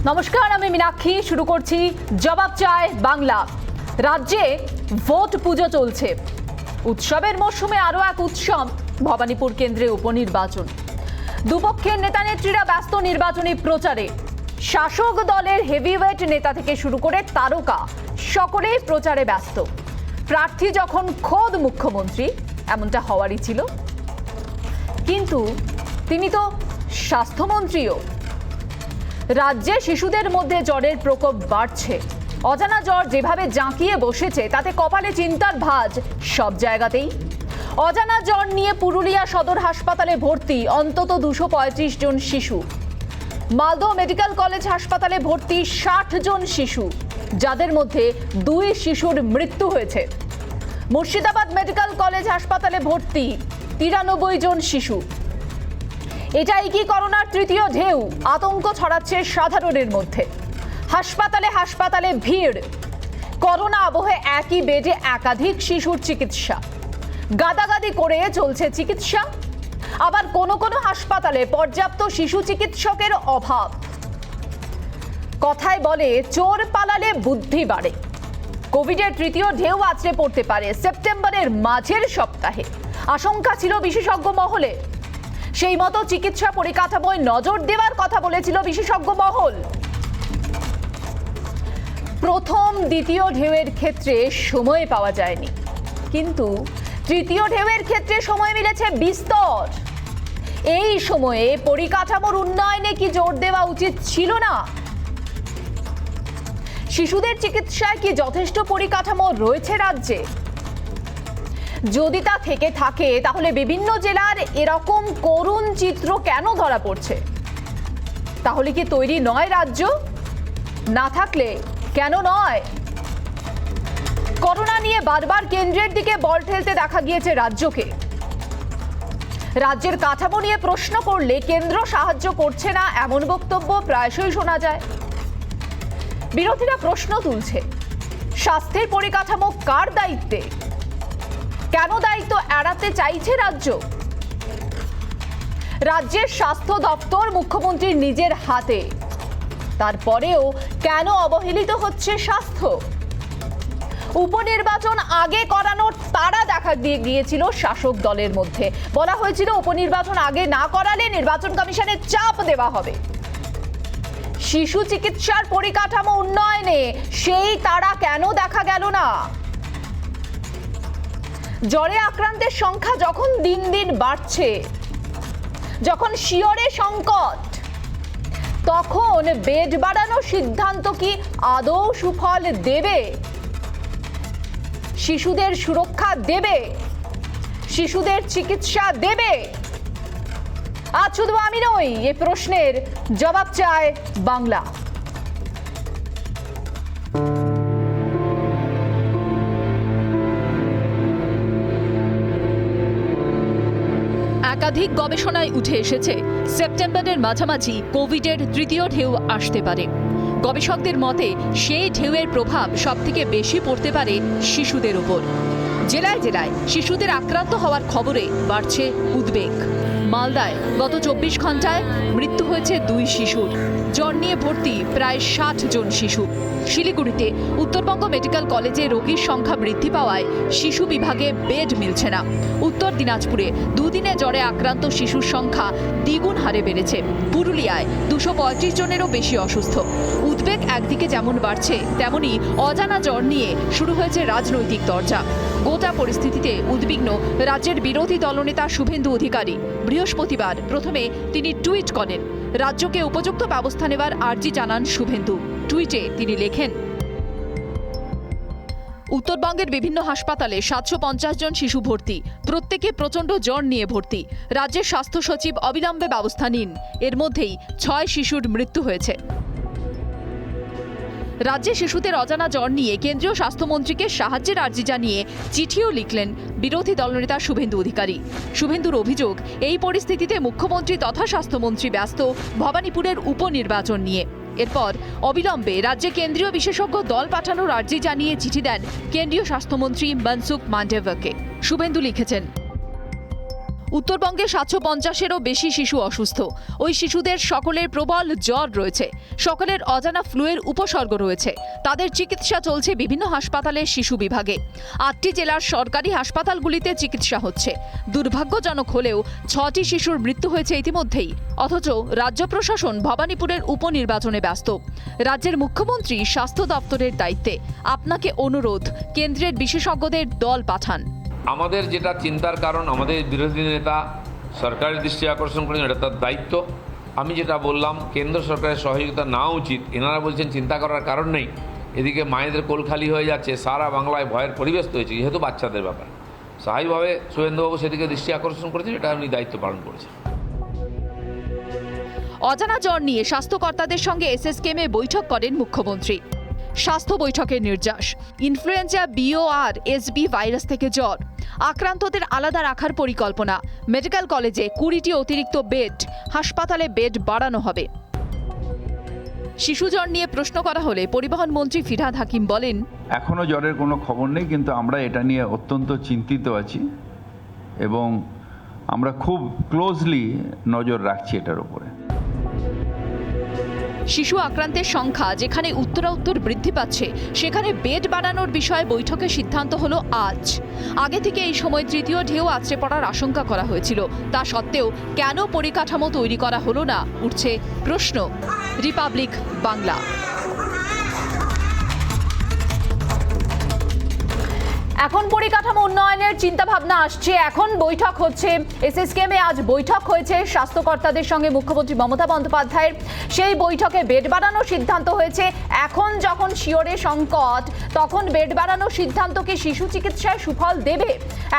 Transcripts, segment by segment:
নমস্কার, আমি মীনাক্ষী। শুরু করছি জবাব চায় বাংলা। রাজ্যে ভোট পুজো চলছে। উৎসবের মরশুমে আরও এক উৎসব, ভবানীপুর কেন্দ্রে উপনির্বাচন। দুপক্ষের নেতা নেত্রীরা ব্যস্ত নির্বাচনী প্রচারে। শাসক দলের হেভিওয়েট নেতা থেকে শুরু করে তারকা সকলেই প্রচারে ব্যস্ত। প্রার্থী যখন খোদ মুখ্যমন্ত্রী, এমনটা হওয়ারই ছিল, কিন্তু তিনি তো স্বাস্থ্যমন্ত্রীও। রাজ্যে শিশুদের মধ্যে জ্বরের প্রকোপ বাড়ছে। অজানা জ্বর যেভাবে জাঁকিয়ে বসেছে তাতে কপালে চিন্তার ভাঁজ সব জায়গাতেই। অজানা জ্বর নিয়ে পুরুলিয়া সদর হাসপাতালে ভর্তি অন্তত 235 জন শিশু। মালদহ মেডিকেল কলেজ হাসপাতালে ভর্তি 60 জন শিশু, যাদের মধ্যে 2 শিশুর মৃত্যু হয়েছে। মুর্শিদাবাদ মেডিকেল কলেজ হাসপাতালে ভর্তি 93 জন শিশু। এটাই কি করোনার তৃতীয় ঢেউ? আতঙ্ক ছড়াচ্ছে সাধারণের মধ্যে। হাসপাতালে হাসপাতালে ভিড়। করোনা আবহে একই বেডে একাধিক শিশুর চিকিৎসা। গাদাগাদি করে চলছে চিকিৎসা। আবার কোনো কোনো হাসপাতালে পর্যাপ্ত শিশু চিকিৎসকের অভাব। কথায় বলে, চোর পালালে বুদ্ধি বাড়ে। কোভিডের তৃতীয় ঢেউ আছড়ে পড়তে পারে সেপ্টেম্বরের মাঝের সপ্তাহে, আশঙ্কা ছিল বিশেষজ্ঞ মহলে। সেই মতো চিকিৎসা পরিকাঠামোয় নজর দেওয়ার কথা বলেছিল বিশেষজ্ঞ মহল। প্রথম দ্বিতীয় ঢেউয়ের ক্ষেত্রে সময় পাওয়া যায়নি, কিন্তু তৃতীয় ঢেউয়ের ক্ষেত্রে সময় মিলেছে বিস্তর। এই সময়ে পরিকাঠামোর উন্নয়নে কি জোর দেওয়া উচিত ছিল না? শিশুদের চিকিৎসায় কি যথেষ্ট পরিকাঠামো রয়েছে রাজ্যে? যদি তা থেকে থাকে, তাহলে বিভিন্ন জেলার এরকম করুণ চিত্র কেন ধরা পড়ছে? তাহলে কি তৈরি নয় রাজ্য? না থাকলে কেন নয়? করোনা নিয়ে বারবার কেন্দ্রের দিকে বল ঠেলতে দেখা গিয়েছে রাজ্যকে। রাজ্যের কাঠামো নিয়ে প্রশ্ন করলে কেন্দ্র সাহায্য করছে না, এমন বক্তব্য প্রায়শই শোনা যায়। বিরোধীরা প্রশ্ন তুলছে, স্বাস্থ্যের পরিকাঠামো কার দায়িত্বে? কেন দায়িত্ব এড়াতে চাইছে রাজ্য? রাজ্যের স্বাস্থ্য দপ্তর মুখ্যমন্ত্রীর নিজের হাতে, তারপরেও কেন অবহেলিত হচ্ছে স্বাস্থ্য? উপনির্বাচন আগে করানোর তাড়া দেখা দিয়ে গিয়েছিল শাসক দলের মধ্যে। বলা হয়েছিল উপনির্বাচন আগে না করালে নির্বাচন কমিশনের চাপ দেওয়া হবে। শিশু চিকিৎসার পরিকাঠামো উন্নয়নে সেই তাড়া কেন দেখা গেল না? জ্বরে আক্রান্তের সংখ্যা যখন দিন দিন বাড়ছে, যখন শিয়রে সংকট, তখন বেড বাড়ানোর সিদ্ধান্ত কি আদৌ সুফল দেবে? শিশুদের সুরক্ষা দেবে? শিশুদের চিকিৎসা দেবে? আজ শুধু আমি নই, এই প্রশ্নের জবাব চায় বাংলা। একাধিক গবেষণায় উঠে এসেছে, সেপ্টেম্বরের মাঝামাঝি কোভিডের তৃতীয় ঢেউ আসতে পারে। গবেষকদের মতে সেই ঢেউয়ের প্রভাব সবথেকে বেশি পড়তে পারে শিশুদের উপর। জেলায় জেলায় শিশুদের আক্রান্ত হওয়ার খবরে বাড়ছে উদ্বেগ। মালদায় গত 24 ঘন্টায় মৃত্যু হয়েছে 2 শিশুর। জ্বর নিয়ে ভর্তি প্রায় 60 জন শিশু। শিলিগুড়িতে উত্তরবঙ্গ মেডিকেল কলেজে রোগীর সংখ্যা বৃদ্ধি পাওয়ায় শিশু বিভাগে বেড মিলছে না। উত্তর দিনাজপুরে দুদিনে জ্বরে আক্রান্ত শিশুর সংখ্যা দ্বিগুণ হারে বেড়েছে। পুরুলিয়ায় 235 জনেরও বেশি অসুস্থ। উদ্বেগ একদিকে যেমন বাড়ছে, তেমনি অজানা জ্বর নিয়ে শুরু হয়েছে রাজনৈতিক চর্চা। গোটা পরিস্থিতিতে উদ্বিগ্ন রাজ্যের বিরোধী দলনেতা শুভেন্দু অধিকারী। বৃহস্পতিবার প্রথমে তিনি টুইট করেন। রাজ্যকে উপযুক্ত ব্যবস্থা নেওয়ার আর্জি জানান শুভেন্দু। টুইটে তিনি লেখেন, উত্তরবঙ্গের বিভিন্ন হাসপাতালে 750 জন শিশু ভর্তি, প্রত্যেকে প্রচণ্ড জ্বর নিয়ে ভর্তি। রাজ্যের স্বাস্থ্য সচিব অবিলম্বে ব্যবস্থা নিন। এর মধ্যেই 6 শিশুর মৃত্যু হয়েছে। রাজ্যে শিশুদের অজানা জ্বর নিয়ে কেন্দ্রীয় স্বাস্থ্যমন্ত্রীকে সাহায্যের আর্জি জানিয়ে চিঠিও লিখলেন বিরোধী দলনেতা শুভেন্দু অধিকারী। শুভেন্দুর অভিযোগ, এই পরিস্থিতিতে মুখ্যমন্ত্রী তথা স্বাস্থ্যমন্ত্রী ব্যস্ত ভবানীপুরের উপনির্বাচন নিয়ে। এরপর অবিলম্বে রাজ্যে কেন্দ্রীয় বিশেষজ্ঞ দল পাঠানোর আর্জি জানিয়ে চিঠি দেন কেন্দ্রীয় স্বাস্থ্যমন্ত্রী মনসুখ মান্ডভিয়াকে। শুভেন্দু লিখেছেন, উত্তরবঙ্গে 750-এরও বেশি শিশু অসুস্থ। ওই শিশুদের সকলের প্রবল জ্বর রয়েছে, সকলের অজানা ফ্লুয়ের উপসর্গ রয়েছে। তাদের চিকিৎসা চলছে বিভিন্ন হাসপাতালের শিশু বিভাগে। 8টি জেলার সরকারি হাসপাতালগুলিতে চিকিৎসা হচ্ছে। দুর্ভাগ্যজনক হলেও 6টি শিশুর মৃত্যু হয়েছে ইতিমধ্যেই। অথচ রাজ্য প্রশাসন ভবানীপুরের উপনির্বাচনে ব্যস্ত। রাজ্যের মুখ্যমন্ত্রী স্বাস্থ্য দপ্তরের দায়িত্বে। আপনাকে অনুরোধ, কেন্দ্রের বিশেষজ্ঞদের দল পাঠান। আমাদের যেটা চিন্তার কারণ, আমাদের বিরোধী নেতা সরকারের দৃষ্টি আকর্ষণ করেন, এটা তার দায়িত্ব। আমি যেটা বললাম, কেন্দ্র সরকারের সহযোগিতা নেওয়া উচিত। এনারা বলছেন চিন্তা করার কারণ নেই। এদিকে মায়েদের কোল খালি হয়ে যাচ্ছে, সারা বাংলায় ভয়ের পরিবেশ তৈরি, যেহেতু বাচ্চাদের ব্যাপার। স্বাভাবিকভাবে শুভেন্দুবাবু সেদিকে দৃষ্টি আকর্ষণ করেছেন, এটা উনি দায়িত্ব পালন করেছেন। অজানা জ্বর নিয়ে স্বাস্থ্যকর্তাদের সঙ্গে এসএসকেএমে বৈঠক করেন মুখ্যমন্ত্রী। স্বাস্থ্য বৈঠকের নির্যাস, ইনফ্লুয়েঞ্জা বিও আর এসবি ভাইরাস থেকে জ্বর, আক্রান্তদের আলাদা রাখার পরিকল্পনা। মেডিকেল কলেজে 20টি অতিরিক্ত বেড, হাসপাতালে বেড বাড়ানো হবে। শিশু জ্বর নিয়ে প্রশ্ন করা হলে পরিবহন মন্ত্রী ফিরহাদ হাকিম বলেন, এখনো জ্বরের কোনো খবর নেই, কিন্তু আমরা এটা নিয়ে অত্যন্ত চিন্তিত আছি এবং আমরা খুব ক্লোজলি নজর রাখছি এটার উপরে। শিশু আক্রান্তের সংখ্যা যেখানে উত্তর বৃদ্ধি পাচ্ছে, সেখানে বেড বাড়ানোর বিষয়ে বৈঠকে সিদ্ধান্ত হলো আজ। আগে থেকে এই সময় তৃতীয় ঢেউ আছড়ে পড়ার আশঙ্কা করা হয়েছিল। তা সত্ত্বেও কেন পরিকাঠামো তৈরি করা হলো না, উঠছে প্রশ্ন। রিপাবলিক বাংলা। এখন পরিকাঠামো উন্নয়নের চিন্তাভাবনা আসছে, এখন বৈঠক হচ্ছে। এসএসকেএমে আজ বৈঠক হয়েছে স্বাস্থ্যকর্তাদের সঙ্গে মুখ্যমন্ত্রী মমতা বন্দ্যোপাধ্যায়ের। সেই বৈঠকে বেড বাড়ানোর সিদ্ধান্ত হয়েছে। এখন যখন শিওরে সংকট, তখন বেড বাড়ানোর সিদ্ধান্ত কি শিশু চিকিৎসায় সুফল দেবে?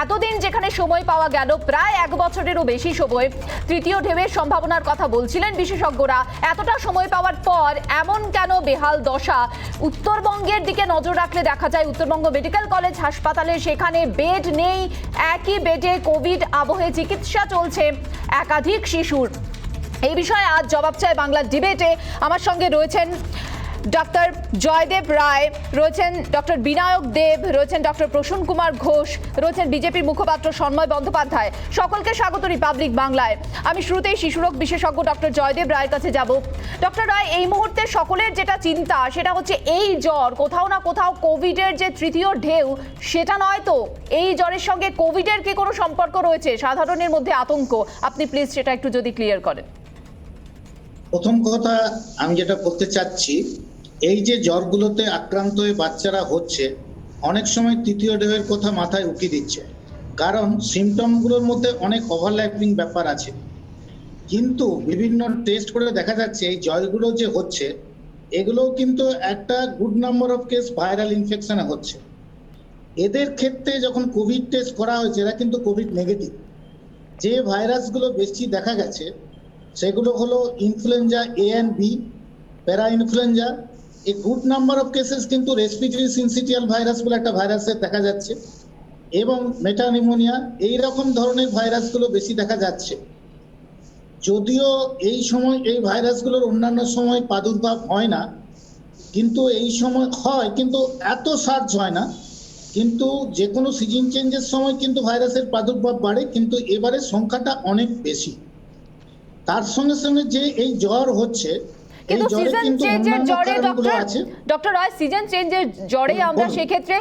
এতদিন যেখানে সময় পাওয়া গেল, প্রায় 1 বছরেরও বেশি সময়, তৃতীয় ঢেউয়ের সম্ভাবনার কথা বলছিলেন বিশেষজ্ঞরা। এতটা সময় পাওয়ার পর এমন কেন বেহাল দশা? উত্তরবঙ্গের দিকে নজর রাখলে দেখা যায় উত্তরবঙ্গ মেডিকেল কলেজ হাসপাতালে সেখানে বেড নেই। একই বেডে কোভিড আবহে চিকিৎসা চলছে একাধিক শিশুর। এই বিষয়ে আজ জবাব চায় বাংলা ডিবেটে আমার সঙ্গে রয়েছেন ডক্টর জয়দেব রায়, রয়েছেন ডক্টর বিনায়ক দেব, রয়েছেন ডক্টর প্রসূন কুমার ঘোষ, রয়েছেন বিজেপির মুখপাত্র সন্ময় বন্দ্যোপাধ্যায়। সকলকে স্বাগত রিপাবলিক বাংলায়। আমি শুরুতেই শিশুরোগ বিশেষজ্ঞ ডক্টর জয়দেব রায়ের কাছে যাব। ডক্টর রায়, এই মুহূর্তে সকলের যেটা চিন্তা, সেটা হচ্ছে এই জ্বর কোথাও না কোথাও কোভিডের যে তৃতীয় ঢেউ, সেটা নয় তো? এই জ্বরের সঙ্গে কোভিডের কি কোনো সম্পর্ক রয়েছে? সাধারণের মধ্যে আতঙ্ক, আপনি প্লিজ সেটা একটু যদি ক্লিয়ার করেন। প্রথম কথা আমি যেটা বলতে চাচ্ছি, এই যে জ্বরগুলোতে আক্রান্ত হয়ে বাচ্চারা হচ্ছে, অনেক সময় তৃতীয় ঢেউয়ের কথা মাথায় উকি দিচ্ছে, কারণ সিমটমগুলোর মধ্যে অনেক ওভারল্যাপিং ব্যাপার আছে। কিন্তু বিভিন্ন টেস্ট করে দেখা যাচ্ছে এই জ্বরগুলো যে হচ্ছে, এগুলোও কিন্তু একটা good number of case viral ইনফেকশনে হচ্ছে। এদের ক্ষেত্রে যখন কোভিড টেস্ট করা হয়েছে, এরা কিন্তু কোভিড নেগেটিভ। যে ভাইরাসগুলো বেশি দেখা গেছে সেগুলো হলো ইনফ্লুয়েঞ্জা এ অ্যান্ড বি, প্যারা ইনফ্লুয়েঞ্জা। এই গুড নাম্বার অফ কেসেস কিন্তু রেসপিরেটরি সিনসিটিয়াল ভাইরাস বলে একটা ভাইরাসের দেখা যাচ্ছে, এবং মেটানিউমোনিয়া, এই রকম ধরনের ভাইরাসগুলো বেশি দেখা যাচ্ছে। যদিও এই সময় এই ভাইরাসগুলোর অন্যান্য সময় প্রাদুর্ভাব হয় না, কিন্তু এই সময় হয়, কিন্তু এত সার্জ হয় না। কিন্তু যে কোনো সিজন চেঞ্জের সময় কিন্তু ভাইরাসের প্রাদুর্ভাব বাড়ে, কিন্তু এবারে সংখ্যাটা অনেক বেশি। তার সঙ্গে সঙ্গে যে এই জ্বর হচ্ছে, কিন্তু সিজন চেঞ্জের জ্বরে ডক্টর রায়, সিজন চেঞ্জের জ্বরে আমরা সেক্ষেত্রে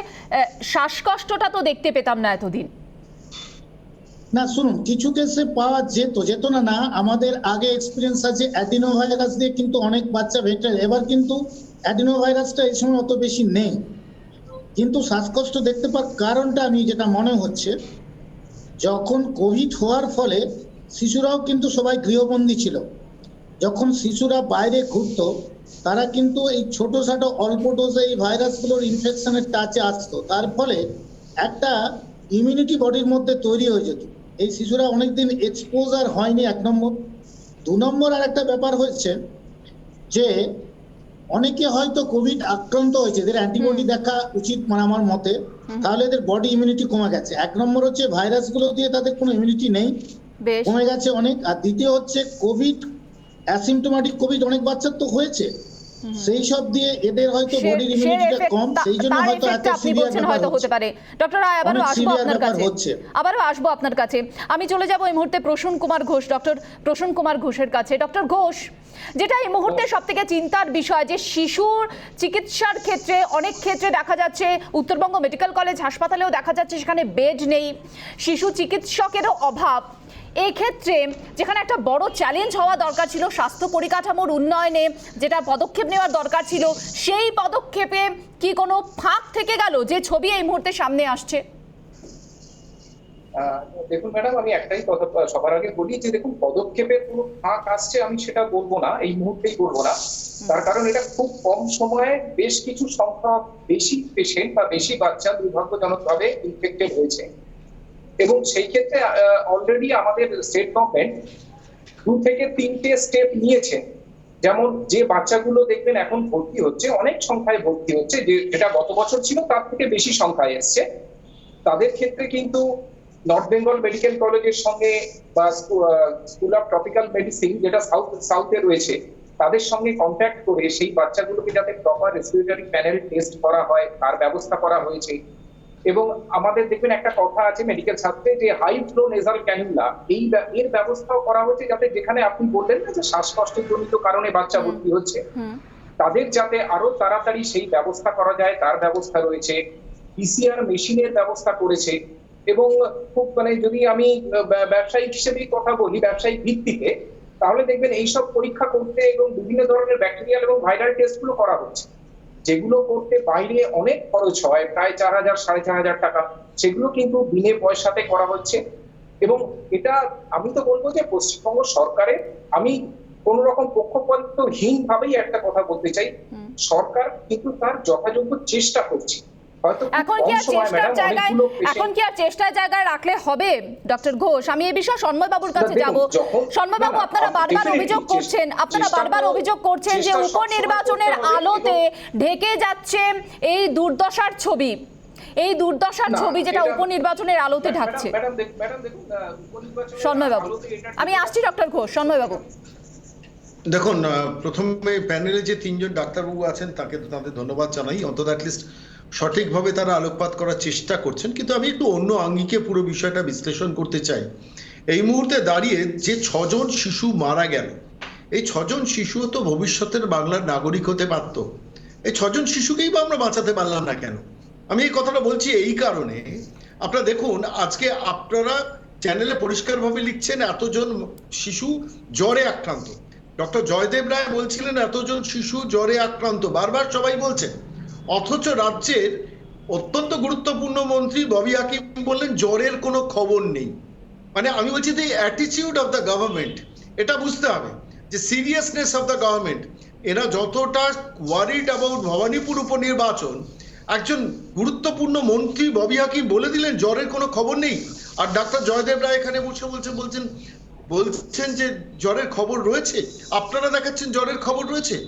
শ্বাসকষ্টটা তো দেখতে পেতাম না এতদিন। না শুনুন, কিছু কেসে পাওয়া যেত না। আমাদের আগে এক্সপিরিয়েন্স আছে অ্যাডিনো ভাইরাস দিয়ে, কিন্তু অনেক বাচ্চা ভেন্টিলেটর। এবার কিন্তু অ্যাডিনো ভাইরাসটা এই সময় অত বেশি নেই, কিন্তু শ্বাসকষ্ট দেখতে পাওয়ার কারণটা আমি যেটা মনে হচ্ছে, যখন কোভিড হওয়ার ফলে শিশুরাও কিন্তু সবাই গৃহবন্দী ছিল। যখন শিশুরা বাইরে ঘুরতো, তারা কিন্তু এই ছোটোখাটো অল্প ডোজে এই ভাইরাসগুলোর ইনফেকশনের টাচে আসতো। তার ফলে একটা ইমিউনিটি বডির মধ্যে তৈরি হয়ে যেত। এই শিশুরা অনেকদিন এক্সপোজার হয়নি, 1 নম্বর। 2 নম্বর আর একটা ব্যাপার হচ্ছে যে অনেকে হয়তো কোভিড আক্রান্ত হয়েছে, এদের অ্যান্টিবডি দেখা উচিত মানে আমার মতে, তাহলে এদের বডি ইমিউনিটি কমে গেছে। 1 নম্বর হচ্ছে ভাইরাসগুলো দিয়ে তাদের কোনো ইমিউনিটি নেই, কমে গেছে অনেক। আর দ্বিতীয় হচ্ছে কোভিড অ্যাসিমটোমেটিক কোভিড অনেক বাচ্চার তো হয়েছে, সেই সব দিয়ে এদের হয়তো বডির ইমিউনিটিটা কম, সেই জন্য হয়তো এত সিভিয়ার ব্যাপার হতে পারে। ডক্টর রায়, আবারও অনেক আসবো severe আপনার ব্যাপার কাছে, হচ্ছে। আবারও আসবো আপনার কাছে। আমি চলে যাব এই মুহূর্তে প্রসূন কুমার ঘোষ, ডক্টর প্রসূন কুমার ঘোষের কাছে। ডক্টর ঘোষ, যেটা এই মুহূর্তে সব থেকে চিন্তার বিষয় যে শিশুর চিকিৎসার ক্ষেত্রে অনেক ক্ষেত্রে দেখা যাচ্ছে, উত্তরবঙ্গ মেডিকেল কলেজ হাসপাতালেও দেখা যাচ্ছে সেখানে বেড নেই, শিশু চিকিৎসকেরও অভাব। এই ক্ষেত্রে যেখানে একটা বড় চ্যালেঞ্জ হওয়া দরকার ছিল স্বাস্থ্য পরিকাঠামোর উন্নয়নে, যেটা পদক্ষেপ নেওয়ার দরকার ছিল, সেই পদক্ষেপে কি কোনো ফাঁক থেকে গেল, যে ছবি এই মুহূর্তে সামনে আসছে? দেখুন ম্যাডাম, আমি একটাই কথা সবার আগে বলি যে দেখুন, পদক্ষেপের কোনো ফাঁক আসছে আমি সেটা বলবো না, এই মুহূর্তেই বলবো না। তার কারণ এটা খুব কম সময়ে বেশ কিছু সংখ্যক বেশি পেশেন্ট বা বেশি বাচ্চা দুর্ভাগ্যজনকভাবে ইনফেক্টেড হয়েছে, এবং সেই ক্ষেত্রে অলরেডি আমাদের স্টেট গভর্নমেন্ট 2 থেকে 3টে স্টেপ নিয়েছে। যেমন যে বাচ্চাগুলো দেখবেন এখন ভর্তি হচ্ছে, অনেক সংখ্যায় ভর্তি হচ্ছে, যেটা গত বছর ছিল তার থেকে বেশি সংখ্যায় এসছে, তাদের ক্ষেত্রে কিন্তু নর্থ বেঙ্গল মেডিকেল কলেজের সঙ্গে বা স্কুল অফ ট্রপিক্যাল মেডিসিন, যেটা সাউথে রয়েছে, তাদের সঙ্গে কন্ট্যাক্ট করে সেই বাচ্চাগুলোকে যাতে প্রপার রেসপিরেটরি প্যানেল টেস্ট করা হয় তার ব্যবস্থা করা হয়েছে। এবং আমাদের দেখবেন একটা কথা আছে মেডিকেল শাস্ত্রে যে হাই ফ্লো নেজাল ক্যানুলা, এর ব্যবস্থাও করা হয়েছে, যাতে যেখানে আপনি বললেন না যে শ্বাসকষ্টের জনিত কারণে বাচ্চা ভর্তি হচ্ছে, তাদের যাতে আরো তাড়াতাড়ি সেই ব্যবস্থা করা যায় তার ব্যবস্থা রয়েছে। পিসিআর মেশিনের ব্যবস্থা করেছে, এবং খুব যদি আমি ব্যবসায়িক হিসেবেই কথা বলি, ব্যবসায়িক ভিত্তিতে, তাহলে দেখবেন এইসব পরীক্ষা করতে এবং বিভিন্ন ধরনের ব্যাকটেরিয়াল এবং ভাইরাল টেস্টগুলো করা হচ্ছে, যেগুলো করতে বাইরে অনেক খরচ হয়, প্রায় 4,000 4,500 টাকা, সেগুলো কিন্তু বিনে পয়সাতে করা হচ্ছে। এবং এটা আমি তো বলবো যে পশ্চিমবঙ্গ সরকারের, আমি কোন রকম পক্ষপাতহীন ভাবেই একটা কথা বলতে চাই, সরকার কিন্তু তার যথাযোগ্য চেষ্টা করছে। এখন কি আর চেষ্টার জায়গায় রাখলে হবে? ডক্টর ঘোষ, আমি এই বিষয়ে সন্ময় বাবুর কাছে যাব। সন্ময় বাবু, আপনারা বারবার অভিযোগ করছেন যে উপনির্বাচনের আলোতে ঢেকে যাচ্ছে এই দুর্দশার ছবি, যেটা উপনির্বাচনের আলোতে ঢাকছে। সন্ময় বাবু, আমি আসছি ডক্টর ঘোষ। সন্ময় বাবু, দেখুন, প্রথমে প্যানেলে যে 3জন ডাক্তারবাবু আছেন তাদের ধন্যবাদ জানাই, অন্তত অ্যাটলিস্ট সঠিকভাবে তারা আলোকপাত করার চেষ্টা করছেন। কিন্তু আমি একটু অন্য আঙ্গিকে পুরো বিষয়টা বিশ্লেষণ করতে চাই। এই মুহূর্তে দাঁড়িয়ে যে 6 জন শিশু মারা গেল, এই 6 জন শিশুও তো ভবিষ্যতের বাংলার নাগরিক হতে পারত। এই 6 জন শিশুকেই বা আমরা বাঁচাতে পারলাম না কেন? আমি এই কথাটা বলছি এই কারণে, আপনারা দেখুন আজকে আপনারা চ্যানেলে পরিষ্কারভাবে লিখছেন এতজন শিশু জ্বরে আক্রান্ত। ডক্টর জয়দেব রায় বলছিলেন এতজন শিশু জ্বরে আক্রান্ত, বারবার সবাই বলছেন। অথচ রাজ্যের অত্যন্ত গুরুত্বপূর্ণ মন্ত্রী ববি হাকিম বললেন জ্বরের কোনো খবর নেই। মানে আমি বলছি যে অ্যাটিটিউড অফ দ্য গভর্নমেন্ট, এটা বুঝতে হবে যে সিরিয়াসনেস অফ দ্য গভর্নমেন্ট। এরা যতটা ওয়ারিড অ্যাবাউট ভবানীপুর উপনির্বাচন, একজন গুরুত্বপূর্ণ মন্ত্রী ববি হাকিম বলে দিলেন জ্বরের কোনো খবর নেই, আর ডাক্তার জয়দেব রায় এখানে বলছেন যে জ্বরের খবর রয়েছে। আপনারা দেখাচ্ছেন জ্বরের খবর রয়েছে।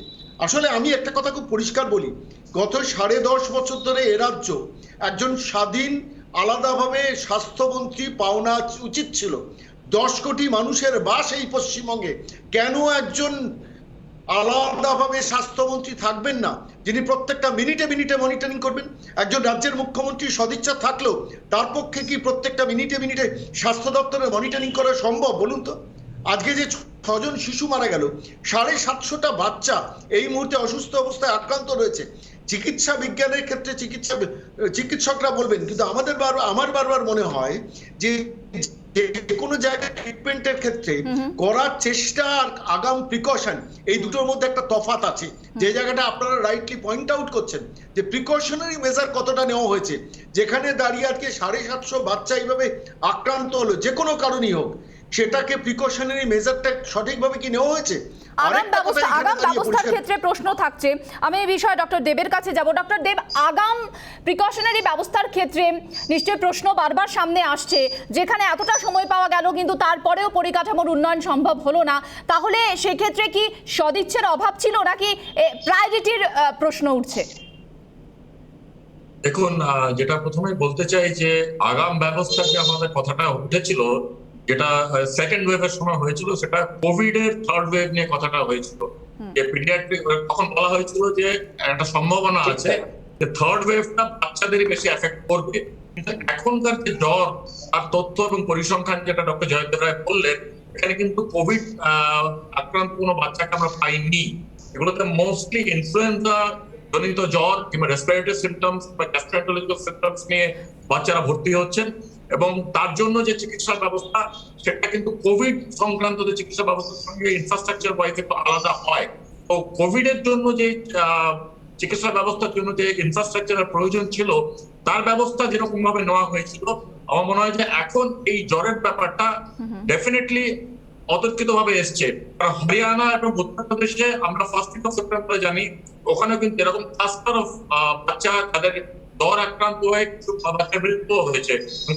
আসলে আমি একটা কথা খুব পরিষ্কার বলি, গত 10.5 বছর ধরে এ রাজ্য একজন স্বাধীন আলাদাভাবে স্বাস্থ্যমন্ত্রী পাওনা উচিত ছিল। 10 কোটি মানুষের বাস এই পশ্চিমবঙ্গে, কেন একজন আলাদাভাবে স্বাস্থ্যমন্ত্রী থাকবেন না, যিনি প্রত্যেকটা মিনিটে মিনিটে মনিটরিং করবেন? একজন রাজ্যের মুখ্যমন্ত্রী সদিচ্ছা থাকলেও তার পক্ষে কি প্রত্যেকটা মিনিটে মিনিটে স্বাস্থ্য দপ্তরের মনিটরিং করা সম্ভব বলুন তো? আজকে যে 6 জন শিশু মারা গেল, 750টা বাচ্চা এই মুহূর্তে অসুস্থ অবস্থায় আক্রান্ত রয়েছে। চিকিৎসা বিজ্ঞানের ক্ষেত্রে চিকিৎসকরা বলবেন, কিন্তু আমার বারবার মনে হয় যে কোনো জায়গায় ট্রিটমেন্টের ক্ষেত্রে করার চেষ্টা আর আগাম প্রিকশন, এই দুটোর মধ্যে একটা তফাৎ আছে। যে জায়গাটা আপনারা রাইটলি পয়েন্ট আউট করছেন যে প্রিকশনারি মেজার কতটা নেওয়া হয়েছে, যেখানে দাঁড়িয়ে আজকে 750 বাচ্চা এইভাবে আক্রান্ত হলো, যে কোনো কারণেই হোক, সেটাকে প্রিকশনারি মেজারটা সঠিকভাবে কি নেওয়া হয়েছে? আগাম ব্যবস্থার ক্ষেত্রে প্রশ্ন থাকছে। আমি এই বিষয়ে ডক্টর দেবের কাছে যাব। ডক্টর দেব, আগাম প্রিকশনারি ব্যবস্থার ক্ষেত্রে নিশ্চয়ই প্রশ্ন বারবার সামনে আসছে, যেখানে এতটা সময় পাওয়া গেল কিন্তু তারপরেও পরিকাঠামোর উন্নয়ন সম্ভব হলো না, তাহলে সেক্ষেত্রে কি সদিচ্ছের অভাব ছিল নাকি প্রায়োরিটির প্রশ্ন উঠছে? দেখুন, যেটা প্রথমে বলতে চাই যে আগাম ব্যবস্থা যে আমাদের কথাটা উঠেছিল, যেটা সেকেন্ড ওয়েভের সময় হয়েছিল, সেটা কোভিড এর থার্ড ওয়েভ নিয়ে কথাটা হয়েছিল। যে পিডিয়াট্রিক, তখন বলা হয়েছিল যে একটা সম্ভাবনা আছে যে থার্ড ওয়েভটা বাচ্চাদেরই বেশি এফেক্ট করবে। কিন্তু এখনকার যে জ্বর আর তথ্য এবং পরিসংখ্যান যেটা ডক্টর জয়দেব রায় বললেন, এখানে কিন্তু কোভিড আক্রান্ত কোনো বাচ্চাকে আমরা পাইনি। এগুলোতে মোস্টলি ইনফ্লুয়েঞ্জা জনিত জ্বর কিংবা রেসপিরেটরি সিমটমস বা গ্যাস্ট্রাইন্টেরিক সিমটমস নিয়ে বাচ্চারা ভর্তি হচ্ছেন, এবং তার জন্য যে চিকিৎসা ব্যবস্থা সেটা কিন্তু কোভিড সংক্রান্ত যে চিকিৎসা ব্যবস্থার সঙ্গে ইনফ্রাস্ট্রাকচার ওয়াইজ একটু আলাদা হয়। তো কোভিড এর জন্য যে চিকিৎসা ব্যবস্থার জন্য যে ইনফ্রাস্ট্রাকচারের প্রয়োজন ছিল তার ব্যবস্থা যেরকম ভাবে নেওয়া হয়েছিল, আমার মনে হয় যে এখন এই জ্বরের ব্যাপারটা ডেফিনেটলি অতর্কিত ভাবে এসছে। কারণ হরিয়ানা এবং উত্তরপ্রদেশে আমরা ফার্স্ট উইক অফ সেপ্টেম্বরে জানি ওখানে কিন্তু এরকম ক্লাস্টার অফ বাচ্চা তাদের জ্বর আক্রান্ত হয়ে কিছু বাচ্চা মৃত্যু হয়েছে।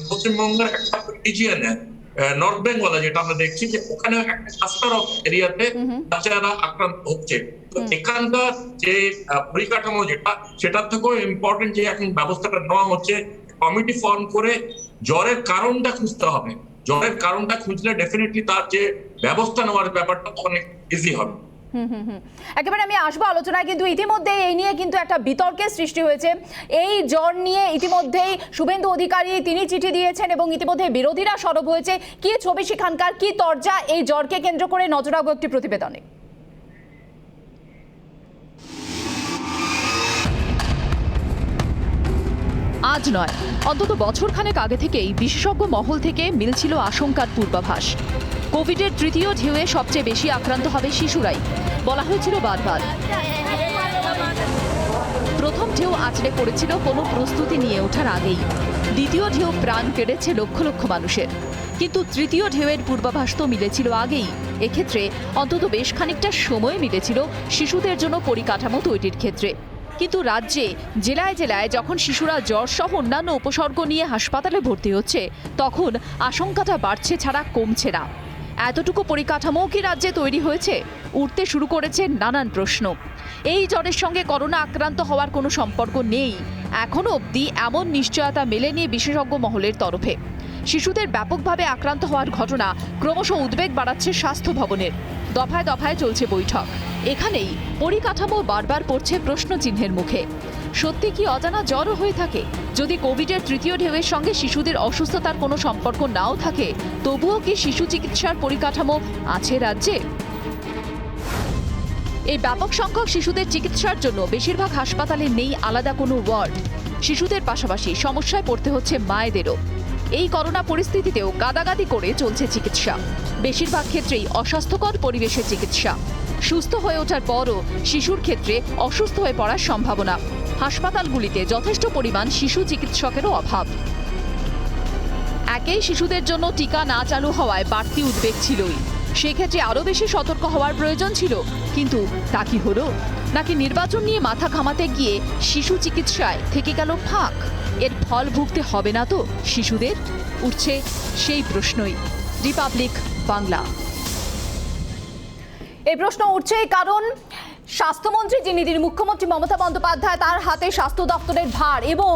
পশ্চিমবঙ্গের একটা রিজিয়নে নর্থ বেঙ্গলে যেটা আমরা দেখছি যে ওখানে একটা ক্লাস্টার অফ এরিয়াতে বাচ্চারা আক্রান্ত হচ্ছে। তো এখানকার যে পরিকাঠামো যেটা, সেটার থেকেও ইম্পর্টেন্ট যে এখন ব্যবস্থাটা নেওয়া হচ্ছে, কমিটি ফর্ম করে জ্বরের কারণটা খুঁজতে হবে। জ্বরের কারণটা খুঁজলে ডেফিনেটলি তার যে ব্যবস্থা নেওয়ার ব্যাপারটা অনেক ইজি হবে। একেবারে আমি আসবো আলোচনায়, কিন্তু ইতিমধ্যে এই নিয়ে কিন্তু একটা বিতর্কের সৃষ্টি হয়েছে। এই জ্বর নিয়ে ইতিমধ্যেই শুভেন্দু অধিকারী তিনি চিঠি দিয়েছেন এবং ইতিমধ্যে বিরোধীরা সরব হয়েছে। কি ছবি সেখানকার, কি তরজা এই জ্বরকে কেন্দ্র করে, নজর রাখবো একটি প্রতিবেদনে। আজ নয়, অন্তত বছরখানেক আগে থেকেই বিশেষজ্ঞ মহল থেকে মিলছিল আশঙ্কার পূর্বাভাস। কোভিডের তৃতীয় ঢেউয়ে সবচেয়ে বেশি আক্রান্ত হবে শিশুরাই, বলা হয়েছিল বারবার। প্রথম ঢেউ আছড়ে পড়েছিল কোনো প্রস্তুতি নিয়ে ওঠার আগেই। দ্বিতীয় ঢেউ প্রাণ কেড়েছে লক্ষ লক্ষ মানুষের, কিন্তু তৃতীয় ঢেউয়ের পূর্বাভাস তো মিলেছিল আগেই। এক্ষেত্রে অন্তত বেশ খানিকটা সময় মিলেছিল শিশুদের জন্য পরিকাঠামো তৈরির ক্ষেত্রে। কিন্তু রাজ্যে জেলায় জেলায় যখন শিশুরা জ্বর সহ অন্যান্য উপসর্গ নিয়ে হাসপাতালে ভর্তি হচ্ছে, তখন আশঙ্কাটা বাড়ছে ছাড়া কমছে না। এতটুকু পরিকাঠামো কি রাজ্যে তৈরি হয়েছে? উঠতে শুরু করেছে নানান প্রশ্ন। এই জ্বরের সঙ্গে করোনা আক্রান্ত হওয়ার কোনো সম্পর্ক নেই, এখনও অবধি এমন নিশ্চয়তা মেলেনি বিশেষজ্ঞ মহলের তরফে। শিশুদের ব্যাপকভাবে আক্রান্ত হওয়ার ঘটনা ক্রমশ উদ্বেগ বাড়াচ্ছে স্বাস্থ্য ভবনের। দফায় দফায় চলছে বৈঠক। এখানেই পরিকাঠামো বারবার পড়ছে প্রশ্নচিহ্নের মুখে। সত্যি কি অজানা জ্বরও হয়ে থাকে? যদি কোভিডের তৃতীয় ঢেউয়ের সঙ্গে শিশুদের অসুস্থতার কোনো সম্পর্ক নাও থাকে, তবুও কি শিশু চিকিৎসার পরিকাঠামো আছে রাজ্যে? এই ব্যাপক সংখ্যক শিশুদের চিকিৎসার জন্য বেশিরভাগ হাসপাতালে নেই আলাদা কোনো ওয়ার্ড। শিশুদের পাশাপাশি সমস্যায় পড়তে হচ্ছে মায়েদেরও। এই করোনা পরিস্থিতিতেও গাদাগাদি করে চলছে চিকিৎসা। বেশিরভাগ ক্ষেত্রেই অস্বাস্থ্যকর পরিবেশে চিকিৎসা। সুস্থ হয়ে ওঠার পরও শিশুর ক্ষেত্রে অসুস্থ হয়ে পড়ার সম্ভাবনা। হাসপাতালগুলিতে যথেষ্ট পরিমাণ শিশু চিকিৎসকেরও অভাব। একেই শিশুদের জন্য টিকা না চালু হওয়ায় বাড়তি উদ্বেগ ছিলই। সেক্ষেত্রে আরও বেশি সতর্ক হওয়ার প্রয়োজন ছিল। কিন্তু তা কি হলো? নাকি নির্বাচন নিয়ে মাথা ঘামাতে গিয়ে শিশু চিকিৎসায় থেকে গেল ফাঁক? এর ফল ভুগতে হবে না তো শিশুদের? উঠছে সেই প্রশ্নই। রিপাবলিক বাংলা। এই প্রশ্ন উঠছে কারণ স্বাস্থ্যমন্ত্রী যিনি, তিনি মুখ্যমন্ত্রী মমতা বন্দ্যোপাধ্যায়, তার হাতে স্বাস্থ্য দপ্তরের ভার, এবং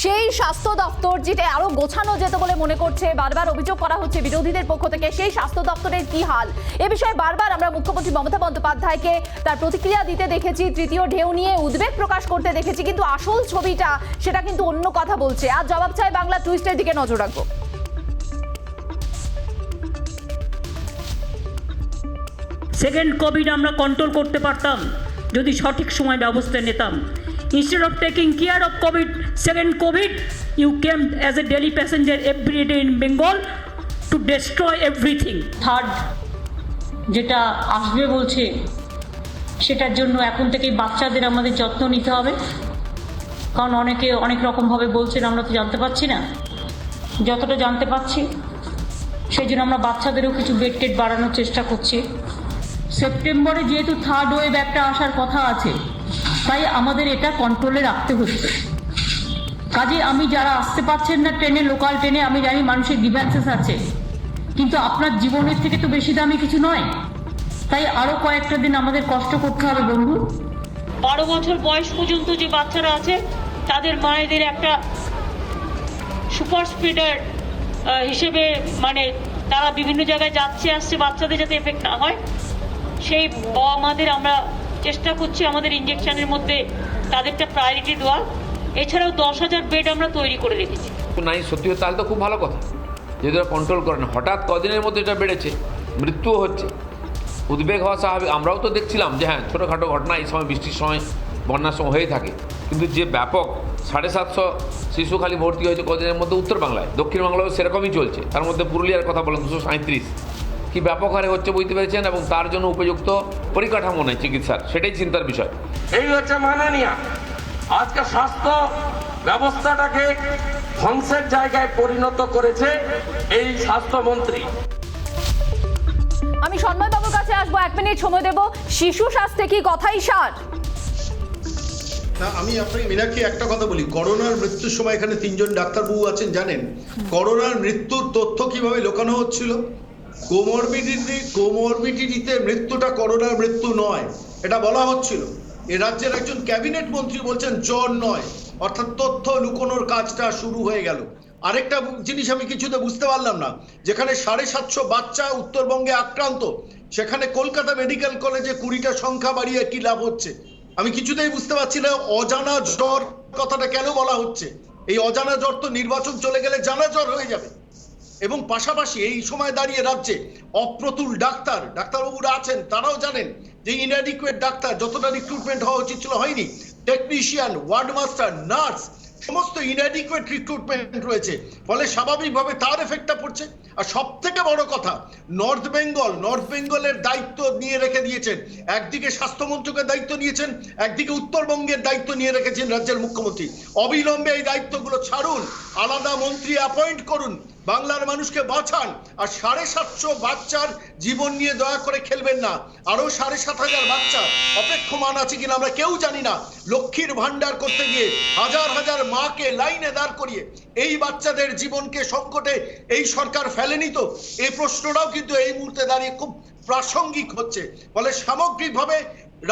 সেই স্বাস্থ্য দপ্তর যেটা আরো গোছানো যেত বলে মনে করছে, বারবার অভিযোগ করা হচ্ছে বিরোধীদের পক্ষ থেকে, সেই স্বাস্থ্য দপ্তরের কি হাল? এ বিষয়ে বারবার আমরা মুখ্যমন্ত্রী মমতা বন্দ্যোপাধ্যায়কে তার প্রতিক্রিয়া দিতে দেখেছি, তৃতীয় ঢেউ নিয়ে উদ্বেগ প্রকাশ করতে দেখেছি, কিন্তু আসল ছবিটা সেটা কিন্তু অন্য কথা বলছে। আজ জবাব চাই বাংলা টুইস্টের দিকে নজর রাখবো। সেকেন্ড কোভিড আমরা কন্ট্রোল করতে পারতাম যদি সঠিক সময় ব্যবস্থা নিতাম। Instead of taking care of COVID, second COVID, you came as a daily passenger every day in Bengal to destroy everything. Third যেটা আসবে বলছে, সেটার জন্য এখন থেকেই বাচ্চাদের আমাদের যত্ন নিতে হবে, কারণ অনেকে অনেক রকমভাবে বলছেন, আমরা তো জানতে পারছি না। যতটা জানতে পারছি সেই জন্য আমরা বাচ্চাদেরও কিছু বেড টেড বাড়ানোর চেষ্টা করছি। সেপ্টেম্বরে যেহেতু থার্ড ওয়েভ একটা আসার কথা আছে, তাই আমাদের এটা কন্ট্রোলে রাখতে হচ্ছে। কাজে আমি যারা আসতে পারছেন না ট্রেনে, লোকাল ট্রেনে, আমি জানি মানুষের গ্রিভ্যান্সেস আছে, কিন্তু আপনার জীবনের থেকে তো বেশি দামি কিছু নয়, তাই আরও কয়েকটা দিন আমাদের কষ্ট করতে হবে বন্ধু। 12 বছর বয়স পর্যন্ত যে বাচ্চারা আছে তাদের মায়েদের একটা সুপার স্প্রেডার হিসেবে, মানে তারা বিভিন্ন জায়গায় যাচ্ছে আসছে, বাচ্চাদের যাতে এফেক্ট না হয় সেই আমাদের আমরা চেষ্টা করছি আমাদের ইঞ্জেকশনের মধ্যে তাদেরটা প্রায়োরিটি দেওয়া। এছাড়াও 10,000 বেড আমরা তৈরি করে রেখেছি। নাই সত্যি হচ্ছে তাহলে তো খুব ভালো কথা, যদি ওরা কন্ট্রোল করেন। হঠাৎ কদিনের মধ্যে এটা বেড়েছে, মৃত্যুও হচ্ছে, উদ্বেগ হওয়া স্বাভাবিক। আমরাও তো দেখছিলাম যে হ্যাঁ ছোটোখাটো ঘটনা এই সময় বৃষ্টির সময় বন্যার সময় হয়ে থাকে, কিন্তু যে ব্যাপক 750 শিশু খালি ভর্তি হয়েছে কদিনের মধ্যে উত্তর বাংলায়, দক্ষিণ বাংলায় সেরকমই চলছে। তার মধ্যে পুরুলিয়ার কথা বলেন 237, কি ব্যাপক হারে হচ্ছে বুঝতে পেরেছেন, এবং তার জন্য উপযুক্ত পরিকাঠামো নেই চিকিৎসার, সেটাই চিন্তার বিষয়। এই হচ্ছে মাননীয় আজকে স্বাস্থ্য ব্যবস্থাটাকে ধ্বংসের জায়গায় পরিণত করেছে এই স্বাস্থ্যমন্ত্রী। আমি সন্ময় বাবুর কাছে আসবো, 1 মিনিট সময় দেব। শিশু স্বাস্থ্যে কি কথাই সার? না, আমি আপনাকে মীনাক্ষী একটা কথা বলি, করোনার মৃত্যুর সময় এখানে 3জন ডাক্তারবাবু আছেন, জানেন করোনার মৃত্যুর তথ্য কিভাবে লোকানো হচ্ছিল? কোমরবিডিটিতে মৃত্যুটা করোনার মৃত্যু নয়, এটা বলা হচ্ছিল। এ রাজ্যের একজন ক্যাবিনেট মন্ত্রী বলছেন জ্বর নয়, অর্থাৎ তথ্য লুকোনোর কাজটা শুরু হয়ে গেল। আরেকটা জিনিস আমি কিছুতে বুঝতে পারলাম না, যেখানে 750 বাচ্চা উত্তরবঙ্গে আক্রান্ত, সেখানে কলকাতা মেডিকেল কলেজে 20টা সংখ্যা বাড়িয়ে কি লাভ হচ্ছে? আমি কিছুতেই বুঝতে পারছি না অজানা জ্বর কথাটা কেন বলা হচ্ছে। এই অজানা জ্বর তো নির্বাচন চলে গেলে জানা জ্বর হয়ে যাবে। এবং পাশাপাশি এই সময় দাঁড়িয়ে রাজ্যে অপ্রতুল ডাক্তারবাবুরা আছেন, তারাও জানেন যে ইনঅ্যাডিকুয়েট ডাক্তার, যতটা রিক্রুটমেন্ট হওয়া উচিত ছিল হয়নি। টেকনিশিয়ান, ওয়ার্ড মাস্টার, নার্স, সমস্ত ইনঅ্যাডিকুয়েট রিক্রুটমেন্ট রয়েছে, ফলে স্বাভাবিকভাবে তার এফেক্টটা পড়ছে। আর সব থেকে বড় কথা, নর্থ বেঙ্গলের দায়িত্ব নিয়ে রেখে দিয়েছেন, একদিকে স্বাস্থ্যমন্ত্রকের দায়িত্ব নিয়েছেন, একদিকে উত্তরবঙ্গের দায়িত্ব নিয়ে রেখেছেন রাজ্যের মুখ্যমন্ত্রী। অবিলম্বে এই দায়িত্বগুলো ছাড়ুন, আলাদা মন্ত্রী অ্যাপয়েন্ট করুন, বাংলার মানুষকে বাঁচান। আর 750 বাচ্চার জীবন নিয়ে দয়া করে খেলবেন না। আরো 7,500 বাচ্চা অপেক্ষমান আছে কিনা আমরা কেউ জানি না। লক্ষ্মীর ভান্ডার করতে গিয়ে হাজার হাজার মাকে লাইনে দাঁড় করিয়ে এই বাচ্চাদের জীবনকে সংকটে এই সরকার ফেলেনি তো? এই প্রশ্নটাও কিন্তু এই মুহূর্তে দাঁড়িয়ে খুব প্রাসঙ্গিক হচ্ছে। ফলে সামগ্রিকভাবে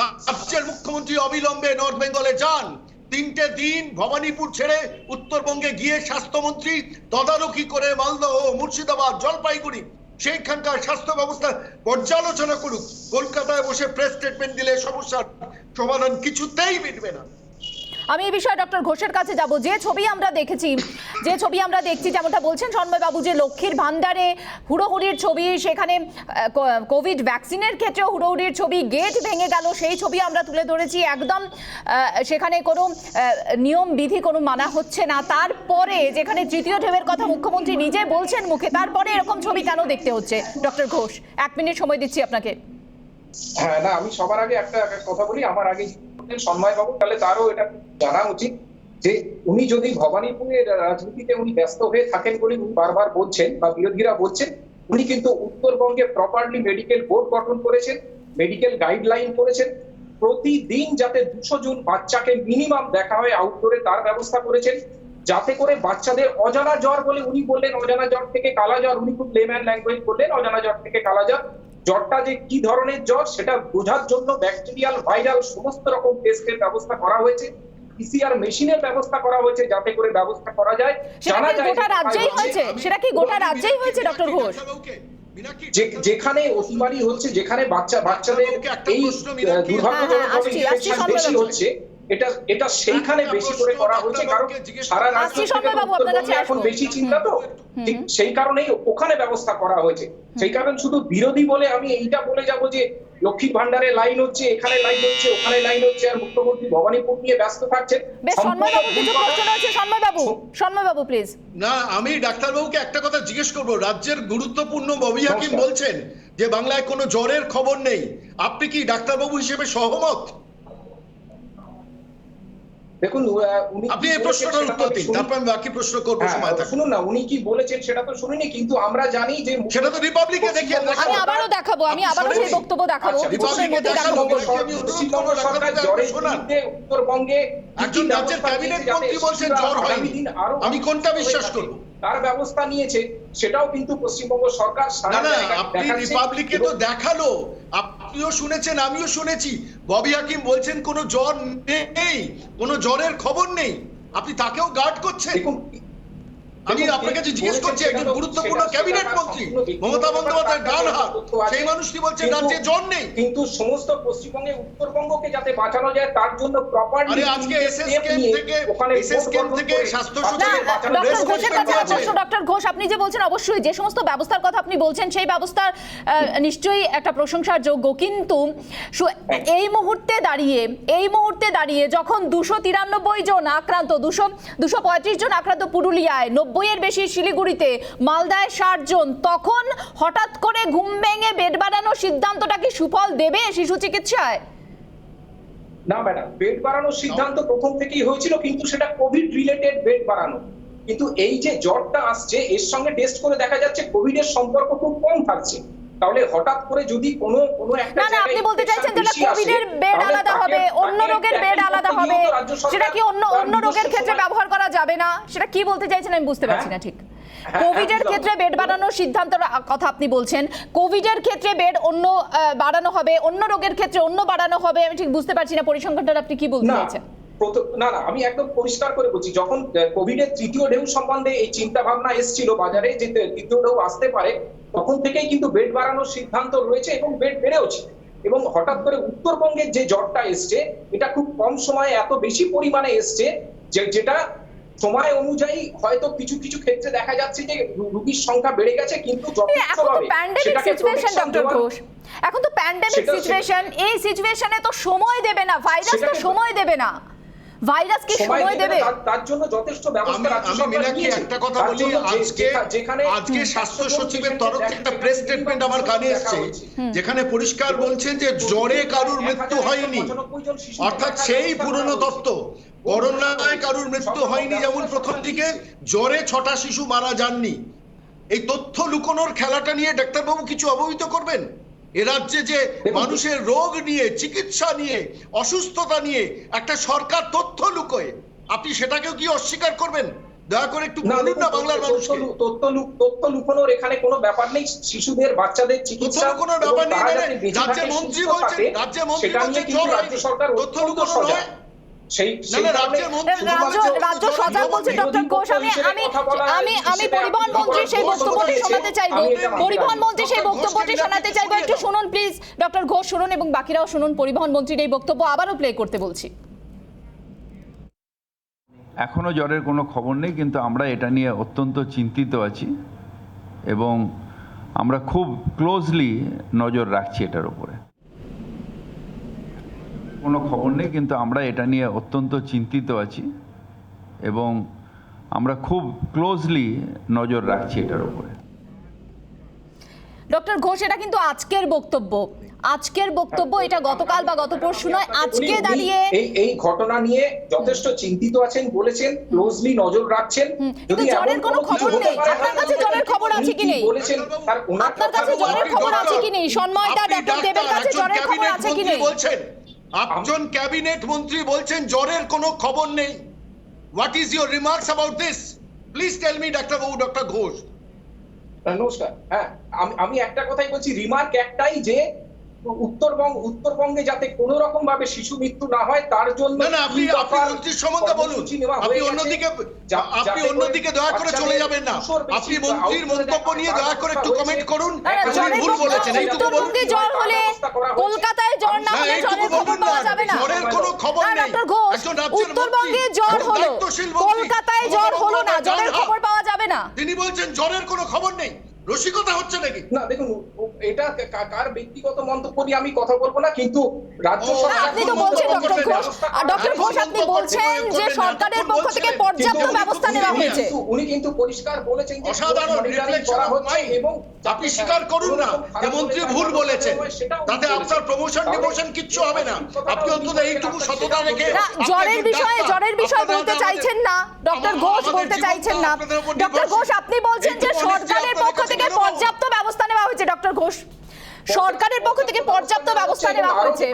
রাজ্যের মুখ্যমন্ত্রী অবিলম্বে নর্থ বেঙ্গলে যান। 3টে দিন ভবানীপুর ছেড়ে উত্তরবঙ্গে গিয়ে স্বাস্থ্যমন্ত্রী তদারকি করে মালদহ, মুর্শিদাবাদ, জলপাইগুড়ি সেইখানকার স্বাস্থ্য ব্যবস্থা পর্যালোচনা করুক। কলকাতায় বসে প্রেস স্টেটমেন্ট দিলে সমস্যার সমাধান কিছুতেই মিটবে না। আমি এই বিষয়ে ডক্টর ঘোষের কাছে যাব। যে ছবি আমরা দেখছি, যেমনটা বলছেন সন্ময় বাবু, যে লক্ষ্মীর ভান্ডারে হুড়োহুড়ির ছবি, সেখানে কোভিড ভ্যাকসিনের ক্ষেত্রেও হুড়োহুড়ির ছবি, গেট ভেঙে গেল সেই ছবি আমরা তুলে ধরেছি। একদম সেখানে কোনো নিয়ম বিধি কোনো মানা হচ্ছে না। তারপরে যেখানে তৃতীয় ঢেউয়ের কথা মুখ্যমন্ত্রী নিজে বলছেন মুখে, তারপরে এরকম ছবি কেন দেখতে হচ্ছে? ডক্টর ঘোষ, 1 মিনিট সময় দিচ্ছি আপনাকে। হ্যাঁ, না, আমি সবার আগে একটা কথা বলি। আমার আগে সন্ময় বাবু, তাহলে তারও এটা জানা উচিত যে উনি যদি ভবানীপুরের রাজনীতিতে উনি ব্যস্ত হয়ে থাকেন বলে উনি বারবার বলছেন বা বিরোধীরা বলছেন, উনি কিন্তু উত্তরবঙ্গে প্রপারলি মেডিকেল বোর্ড গঠন করেছেন, মেডিকেল গাইডলাইন করেছেন, প্রতিদিন যাতে 200 জন বাচ্চাকে মিনিমাম দেখা হয় আউটডোরে তার ব্যবস্থা করেছেন, যাতে করে বাচ্চাদের অজানা জ্বর বলে উনি বললেন, অজানা জ্বর থেকে কালা জ্বর, উনি খুব লেম্যান ল্যাঙ্গুয়েজ বললেন, অজানা জ্বর থেকে কালা জ্বর, জ্বরটা যে কি ধরনের জ্বর সেটা বোঝার জন্য ব্যাকটেরিয়াল, ভাইরাল সমস্ত রকম টেস্টের ব্যবস্থা করা হয়েছে, পিসিআর মেশিনের ব্যবস্থা করা হয়েছে, যাতে করে ব্যবস্থা করা যায়। সেটা কি গোটা রাজ্যেই হয়েছে ডক্টর ঘোষ? যেখানে অতিমারি হচ্ছে, যেখানে বাচ্চাদের এই দুর্ভাগ্যজনকভাবে ইনফেকশন বেশি হচ্ছে, এটা সেইখানে বেশি করে করা হচ্ছে, কারণ সারা রাজ্য এখন বেশি চিন্তা তো, সেই কারণেই ওখানে ব্যবস্থা করা হয়েছে। সেই কারণে শুধু বিরোধী বলে আমি এইটা বলে যাব যে লক্ষ্মীর ভান্ডারে লাইন হচ্ছে, এখানে লাইন হচ্ছে, ওখানে লাইন হচ্ছে, আর মুখ্যমন্ত্রী ভবানীপুর নিয়ে ব্যস্ত থাকছেন। সন্ময় বাবু প্লিজ। না, আমি ডাক্তারবাবুকে একটা কথা জিজ্ঞেস করবো। রাজ্যের গুরুত্বপূর্ণ ববি হাকিম বলছেন যে বাংলায় কোনো জ্বরের খবর নেই, আপনি কি ডাক্তারবাবু হিসেবে সহমত? দেখুন, আপনি এই প্রশ্নটার উত্তর দিন, তারপর আমি বাকি প্রশ্ন করব। সময় থাকবে। শুনুন না, উনি কি বলেছেন সেটা তো শুনিনি, কিন্তু আমরা জানি যে সেটা তো রিপাবলিকে দেখিয়ে আমি আবারও দেখাবো, সেই বক্তব্য দেখাবো। পশ্চিমবঙ্গ সরকার জ্বরের বিরুদ্ধে উত্তরবঙ্গে একজন রাজ্যের ক্যাবিনেট মন্ত্রী বলছেন জ্বর হয়নি, আমি কোনটা বিশ্বাস করব? তার ব্যবস্থা নিয়েছে, সেটাও কিন্তু পশ্চিমবঙ্গ সরকার আপনি রিপাবলিকে তো দেখালো, আপনিও শুনেছেন, আমিও শুনেছি, ববি হাকিম বলছেন কোনো জ্বর নেই, কোনো জ্বরের খবর নেই, আপনি তাকেও গার্ড করছেন। আমি আপনার কাছে জিজ্ঞেস করছি, একজন গুরুত্বপূর্ণ ক্যাবিনেট মন্ত্রী মমতা বন্দ্যোপাধ্যায় ডান হাত, সেই মানুষটি বলছেন রাজ্যে জ্বর নেই। কিন্তু সমস্ত পশ্চিমবঙ্গে উত্তরবঙ্গকে যাতে বাঁচানো যায় তার জন্য প্রপারলি আরে আজকে এসএসকেএম থেকে স্বাস্থ্য সচিবের ডক্টর ঘোষের কাছে প্রশ্ন। ডক্টর ঘোষ, আপনি যে বলছেন অবশ্যই যে সমস্ত ব্যবস্থার কথা আপনি বলছেন সেই ব্যবস্থার নিশ্চয়ই একটা প্রশংসার যোগ্য, কিন্তু এই মুহূর্তে দাঁড়িয়ে যখন 293 জন আক্রান্ত, 235 জন আক্রান্ত পুরুলিয়ায়, 90-এর বেশি শিলিগুড়িতে, মালদায় 60 জন, তখন হঠাৎ করে ঘুম ভেঙে বেড বাড়ানোর সিদ্ধান্তটা কি সুফল দেবে শিশু চিকিৎসায়? না ম্যাডাম, বেড বাড়ানোর সিদ্ধান্ত প্রথম থেকেই হয়েছিল, কিন্তু সেটা কোভিড রিলেটেড বেড বাড়ানো। কিন্তু এই যে জ্বরটা আসছে এর সঙ্গে টেস্ট করে দেখা যাচ্ছে কোভিড এর সম্পর্ক খুব কম থাকছে। তাহলে হঠাৎ করে যদি কোনো একটা না, আপনি বলতে চাইছেন যে কোভিডের বেড আলাদা হবে, অন্য রোগের বেড আলাদা হবে, সেটা কি অন্য রোগের ক্ষেত্রে ব্যবহার করা যাবে না? সেটা কি বলতে চাইছেন আমি বুঝতে পারছি না ঠিক। কোভিডের ক্ষেত্রে বেড বাড়ানোর সিদ্ধান্তের কথা আপনি বলছেন, কোভিডের ক্ষেত্রে বেড অন্য বাড়ানো হবে, অন্য রোগের ক্ষেত্রে অন্য বাড়ানো হবে, আমি ঠিক বুঝতে পারছি না পরিসংখ্যানটা আপনি কি বলতে চাইছেন। না, আমি একদম পরিষ্কার করে বলছি, যখন কোভিডের তৃতীয় ঢেউ সম্বন্ধে এই চিন্তা ভাবনা এসেছিল বাজারে যে তৃতীয় ঢেউ আসতে পারে, তখন থেকেই কিন্তু বেড বাড়ানোর সিদ্ধান্ত রয়েছে এবং বেড বেড়েওছে। এবং হঠাৎ করে উত্তরবঙ্গের যে জ্বরটা এসছে এটা খুব কম সময়ে এত বেশি পরিমাণে এসছে যেটা সময় অনুযায়ী হয়তো কিছু কিছু ক্ষেত্রে দেখা যাচ্ছে যে রোগীর সংখ্যা বেড়ে গেছে, কিন্তু এখন তো প্যান্ডেমিক সিচুয়েশন, এই সিচুয়েশনে তো সময় দেবে না, ভাইরাস তো সময় দেবে না। ভাইরাস কি সময় দেবে? তার জন্য যথেষ্ট ব্যবস্থা রাজ্য সরকার নিয়েছে। একটা কথা বলি, আজকে স্বাস্থ্য সচিবের তরফ থেকে একটা প্রেস স্টেটমেন্ট আমার কানে এসেছে, যেখানে পরিষ্কার বলছেন যে জ্বরে কারুর মৃত্যু হয়নি, অর্থাৎ সেই পুরনো তত্ত্ব। করোনায় কারুর মৃত্যু হয়নি যেমন প্রথম দিকে, জ্বরে 6টা শিশু মারা যাননি। এই তথ্য লুকোনোর খেলাটা নিয়ে ডাক্তারবাবু কিছু অবহিত করবেন? এ রাজ্যে যে মানুষের রোগ নিয়ে, চিকিৎসা নিয়ে, অসুস্থতা নিয়ে একটা সরকার তথ্য লুকোয়, আপনি সেটাকেও কি অস্বীকার করবেন? দয়া করে একটু বলুন না বাংলার মানুষকে। তথ্য লুকোনোর এখানে কোনো ব্যাপার নেই। শিশুদের, বাচ্চাদের চিকিৎসা কোনো ব্যাপার নেই। রাজ্যের মন্ত্রী বলছেন রাজ্য সরকার তথ্য লুকোনো নয়। রাজ্য সজাগ বলছে ডক্টর ঘোষ। আমি পরিবহন মন্ত্রী সেই বক্তব্যটি শোনাতে চাইবো, একটু শুনুন প্লিজ ডক্টর ঘোষ, শুনুন এবং বাকিরাও শুনুন পরিবহন মন্ত্রীর এই বক্তব্য, আবারও প্লে করতে বলছি। এখনো জ্বরের কোনো খবর নেই, কিন্তু আমরা এটা নিয়ে অত্যন্ত চিন্তিত আছি এবং আমরা খুব ক্লোজলি নজর রাখছি এটার উপরে। কোনো খবর নেই, কিন্তু আমরা এটা নিয়ে অত্যন্ত চিন্তিত আছি এবং আমরা খুব ক্লোজলি নজর রাখছি এটার উপরে। ডক্টর ঘোষ, এটা কিন্তু আজকের বক্তব্য, এটা গতকাল বা গত পরশু নয়, আজকে দাঁড়িয়ে এই ঘটনা নিয়ে যথেষ্ট চিন্তিত আছেন, বলেছেন ক্লোজলি নজর রাখছেন। যদি জ্বরের কোনো খবর নেই, আপনার কাছে জ্বরের খবর আছে কি নেই? আপনার কাছে জ্বরের খবর আছে কি নেই? সন্ময়দা, ডক্টর দেবের কাছে জ্বরের খবর আছে কি নেই? একজন ক্যাবিনেট মন্ত্রী বলছেন জ্বরের কোনো খবর নেই। What is your remarks about this? Please tell me doctor Ghosh. নমস্কার। হ্যাঁ, আমি একটা কথাই বলছি, রিমার্ক একটাই যে উত্তরবঙ্গে যাতে কোন রকম ভাবে শিশু মৃত্যু না হয় তার জন্য আপনি মন্ত্রীর সম্বন্ধে বলুন। আপনি অন্যদিকে দয়া করে চলে যাবেন না। আপনি মন্ত্রীর মন্তব্য নিয়ে দয়া করে একটু কমেন্ট করুন। ভুল বলেছেন, উত্তরবঙ্গে জ্বর হলে কলকাতায় জ্বর না হলে জ্বরের খবর পাওয়া যাবে না। জ্বরের কোনো খবর নেই। উত্তরবঙ্গে জ্বর হলো, কলকাতায় জ্বর হলো না, জ্বরের খবর পাওয়া যাবে না। তিনি বলছেন জ্বরের কোনো খবর নেই। রসিকতা হচ্ছে নাকি? না দেখুন, এটা কার ব্যক্তিগত মন্তব্য নিয়ে আমি কথা বলবো না, কিন্তু রাজ্য সরকার, আপনি তো বলছেন ডক্টর ঘোষ আপনি বলছেন যে সরকারের পক্ষ থেকে পর্যাপ্ত ব্যবস্থা নেওয়া হয়েছে। উনি কিন্তু পরিষ্কার বলেছেন যে অসাধারণ করা হচ্ছে এবং আপনি স্বীকার করুন না যে মন্ত্রী ভুল বলেছেন, তাতে আপনার প্রমোশন কিচ্ছু হবে না। আপনি অন্তত এইটুকু সততা রেখে জ্বরের বিষয় বলতে চাইছেন না ডক্টর ঘোষ, বলতে চাইছেন না ডক্টর ঘোষ। আপনি বলছেন যে সরকারের পক্ষ থেকে পর্যাপ্ত ব্যবস্থা নেওয়া হয়েছে। ডক্টর ঘোষ, সরকারের পক্ষ থেকে পর্যাপ্ত ব্যবস্থা নেওয়া হয়েছে।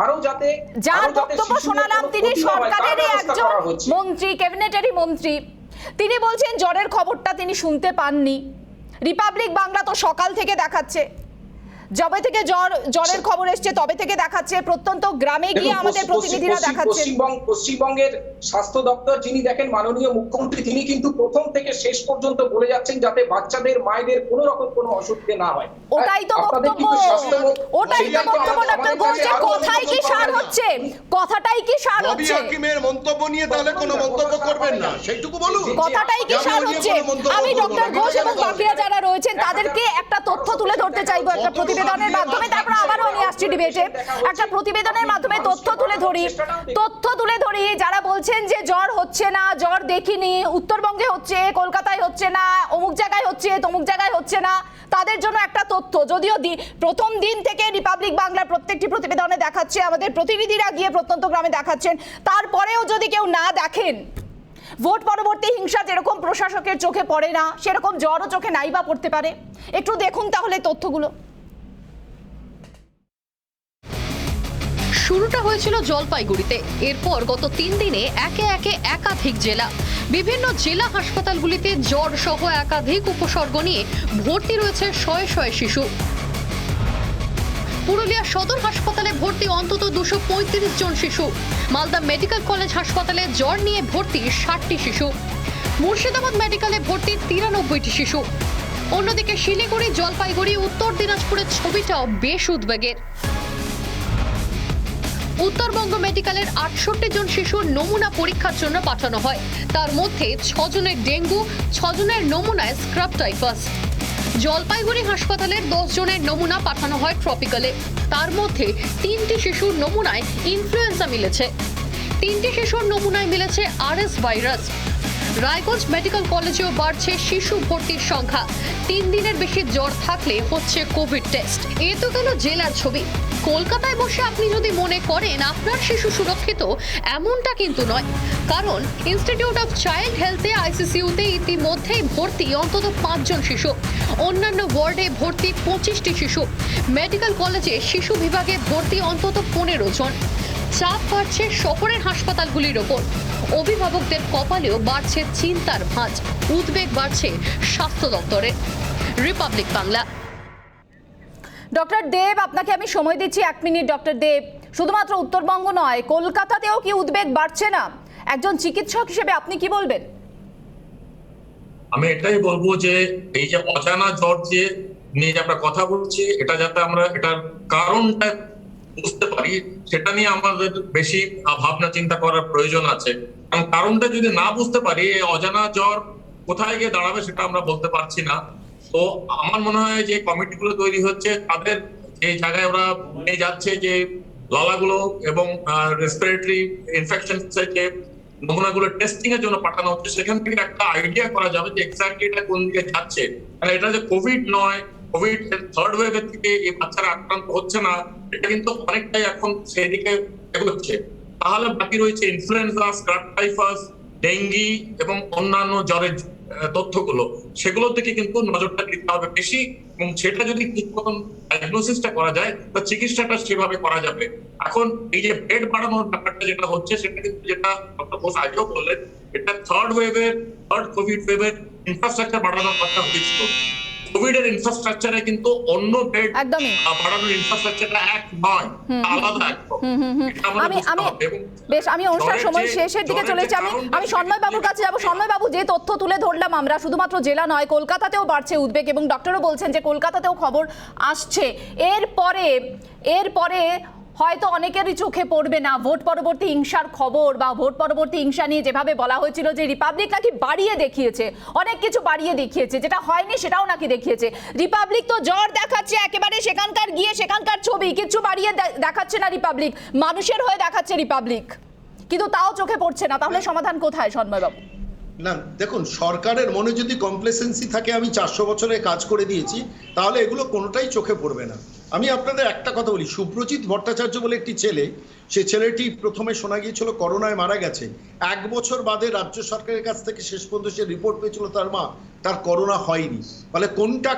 আরো যাতে যার বক্তব্য শোনালাম তিনি সরকারেরই একজন মন্ত্রী, ক্যাবিনেটেরই মন্ত্রী, তিনি বলছেন জ্বরের খবরটা তিনি শুনতে পাননি। রিপাবলিক বাংলা তো সকাল থেকে দেখাচ্ছে যবে থেকে জ্বরের খবর এসছে তবে থেকে দেখাচ্ছে প্রত্যন্ত গ্রামে গিয়ে আমাদের প্রতিনিধিরা দেখাচ্ছেন। পশ্চিমবঙ্গের স্বাস্থ্য দপ্তর যিনি দেখেন মাননীয় মুখ্যমন্ত্রী, তিনি কিন্তু প্রথম থেকে শেষ পর্যন্ত বলে যাচ্ছেন যাতে বাচ্চাদের মায়েদের কোনো রকম কোনো অসুবিধা না হয়। ওটাই তো বক্তব্য, ওটাই তো বক্তব্য ডক্টর ঘোষ, যে কথাই কি সার হচ্ছে, কথাটাই কি সার রবি হচ্ছে, হাকিমের মন্তব্য নিয়ে তাহলে কোনো মন্তব্য করবেন না, সেইটুকু বলুন। কথাটাই কি সার হচ্ছে। আমি ডক্টর ঘোষ এবং বাকিরা যারা রয়েছেন তাদেরকে একটা তথ্য তুলে ধরতে চাইবো একটা প্রতিবেদনের মাধ্যমে, তারপর আবারও আমি আসছি ডিবেটে। একটা প্রতিবেদনের মাধ্যমে তথ্য তুলে ধরি যারা বলছেন যে জ্বর হচ্ছে না, জ্বর দেখিনি, উত্তরবঙ্গে হচ্ছে, কলকাতায় হচ্ছে না, অমুক জায়গায় হচ্ছে, তমুক জায়গায় হচ্ছে না, তাদের জন্য একটা তথ্য। যদিও প্রথম দিন থেকে রিপাবলিক বাংলার প্রত্যেকটি প্রতিবেদনে দেখাচ্ছে, আমাদের প্রতিনিধিরা গিয়ে প্রত্যন্ত গ্রামে দেখাচ্ছেন, তারপরেও যদি কেউ না দেখেন, ভোট পরবর্তী হিংসা যেরকম প্রশাসকের চোখে পড়ে না, সেরকম জ্বরও চোখে নাই বা পড়তে পারে। একটু দেখুন তাহলে তথ্যগুলো। শুরুটা হয়েছিল জলপাইগুড়িতে, এরপর গত 3 দিনে একে একে একাধিক জেলা, বিভিন্ন জেলা হাসপাতালগুলিতে জ্বর সহ একাধিক উপসর্গ নিয়ে ভর্তি রয়েছে শয়ে শয়ে শিশু। পুরুলিয়া সদর হাসপাতালে ভর্তি অন্তত 235 জন শিশু। মালদা মেডিকেল কলেজ হাসপাতালে জ্বর নিয়ে ভর্তি 60টি শিশু। মুর্শিদাবাদ মেডিকেলে ভর্তি 93টি শিশু। অন্যদিকে শিলিগুড়ি, জলপাইগুড়ি, উত্তর দিনাজপুরের ছবিটাও বেশ উদ্বেগের। উত্তরবঙ্গ মেডিকেলের 68 জন শিশুর নমুনা পরীক্ষার জন্য পাঠানো হয়, তার মধ্যে 6 জনের ডেঙ্গু, 6 জনের নমুনায় স্ক্রাব টাইফাস। জলপাইগুড়ি হাসপাতালের 10 জনের নমুনা পাঠানো হয় ট্রপিক্যালে, তার মধ্যে 3টি শিশুর নমুনায় ইনফ্লুয়েঞ্জা মিলেছে, 3টি শিশুর নমুনায় মিলেছে আরএস ভাইরাস। রায়গঞ্জ মেডিকেল কলেজেও বাড়ছে শিশু ভর্তির সংখ্যা। 3 দিনের বেশি জ্বর থাকলে হচ্ছে কোভিড টেস্ট। এ তো গেল জেলার ছবি। কলকাতায় বসে আপনি যদি মনে করেন আপনার শিশু সুরক্ষিত, এমনটা কিন্তু নয়, কারণ ইনস্টিটিউট অফ চাইল্ড হেলথে আইসিসিউতে ইতিমধ্যেই ভর্তি অন্তত 5 জন শিশু। অন্যান্য ওয়ার্ডে ভর্তি 25টি শিশু। মেডিকেল কলেজে শিশু বিভাগে ভর্তি অন্তত 15 জন। চাপ বাড়ছে শহরের হাসপাতালগুলির ওপর। অভিভাবকদের কপালেও বাড়ছে চিন্তার ভাঁজ, উদ্বেগ বাড়ছে স্বাস্থ্য দপ্তরের। রিপাবলিক বাংলা। ডক্টর দেব, আপনাকে আমি সময় দিচ্ছি 1 মিনিট। ডক্টর দেব, শুধুমাত্র উত্তরবঙ্গ নয়, কলকাতাতেও কি উদ্বেগ বাড়ছে না? একজন চিকিৎসক হিসেবে আপনি কি বলবেন? আমি এটাই বলবো যে এই যে অজানা জ্বর নিয়ে আমরা কথা বলছি, এটা যাতে আমরা এটার কারণটা বুঝতে পারি, সেটা নিয়ে আমাদের বেশি ভাবনা চিন্তা করার প্রয়োজন আছে। কারণ কারণটা যদি না বুঝতে পারি, এই অজানা জ্বর কোথায় গিয়ে দাঁড়াবে সেটা আমরা বলতে পারছি না। তো আমার মনে হয় যে কমিটিগুলো তৈরি হচ্ছে, তাদের যে জায়গায় ওরা নিয়ে যাচ্ছে যে লালাগুলো এবং রেসপিরেটরি ইনফেকশন যে নমুনাগুলো টেস্টিং এর জন্য পাঠানো হচ্ছে, সেখান থেকে একটা আইডিয়া করা যাবে যে এক্স্যাক্টলি এটা কোন দিকে যাচ্ছে। এটা যে কোভিড নয়, কোভিড থার্ড ওয়েভের থেকে এই বাচ্চারা আক্রান্ত হচ্ছে না, এটা কিন্তু অনেকটাই এখন সেই দিকে এগোচ্ছে। তাহলে বাকি রয়েছে ইনফ্লুয়েঞ্জা, স্ক্রাব টাইফাস, ডেঙ্গি এবং অন্যান্য জ্বরের তথ্যগুলো, সেগুলোর দিকে কিন্তু নজরটা দিতে হবে বেশি, এবং সেটা যদি ঠিক মতন ডায়াগনোসিসটা করা যায়, তা চিকিৎসাটা সেভাবে করা যাবে। এখন এই যে বেড বাড়ানোর ব্যাপারটা যেটা হচ্ছে, সেটা কিন্তু যেটা ডক্টর ঘোষ আগেও বললেন, এটা থার্ড কোভিড ওয়েভের ইনফ্রাস্ট্রাকচার বাড়ানোর কথা হয়েছিল। কোভিড এর ইনফ্রাস্ট্রাকচারে কিন্তু অন্য বেড বাড়ানোর ইনফ্রাস্ট্রাকচারটা এক নয়, আলাদা একদম। আমি অনুষ্ঠান সময় শেষের দিকে চলে যাচ্ছি। আমি সন্ময় বাবুর কাছে যাবো। সন্ময় বাবু, যে তথ্য তুলে ধরলাম আমরা, শুধুমাত্র জেলা নয়, কলকাতাতেও বাড়ছে উদ্বেগ, এবং ডক্টরও বলছেন যে কলকাতাতেও খবর আসছে। এরপরে হয়তো অনেকেরই চোখে পড়বে না ভোট পরবর্তী হিংসার খবর, বা ভোট পরবর্তী হিংসা নিয়ে যেভাবে বলা হয়েছিল যে রিপাবলিক নাকি বাড়িয়ে দেখিয়েছে, অনেক কিছু বাড়িয়ে দেখিয়েছে, যেটা হয়নি সেটাও নাকি দেখিয়েছে। রিপাবলিক তো জ্বর দেখাচ্ছে একেবারে সেখানকার গিয়ে, সেখানকার ছবি, কিছু বাড়িয়ে দেখাচ্ছে না রিপাবলিক, মানুষের হয়ে দেখাচ্ছে রিপাবলিক, কিন্তু তাও চোখে পড়ছে না। তাহলে সমাধান কোথায় সন্ময়বাবু? না দেখুন, সরকারের মনে যদি কমপ্লেসেন্সি থাকে, আমি 400 বছরে কাজ করে দিয়েছি, তাহলে এগুলো কোনোটাই চোখে পড়বে না। আমি আপনাদের একটা কথা বলি, সুব্রজিৎ ভট্টাচার্য বলে একটি ছেলে, সে ছেলেটি প্রথমে শোনা গিয়েছিল করোনায় মারা গেছে, 1 বছর বাদে রাজ্য সরকারের কাছ থেকে শেষ পর্যন্ত সে রিপোর্ট পেয়েছিল তার মা তার করোনা হয়নি। ফলে কোনটা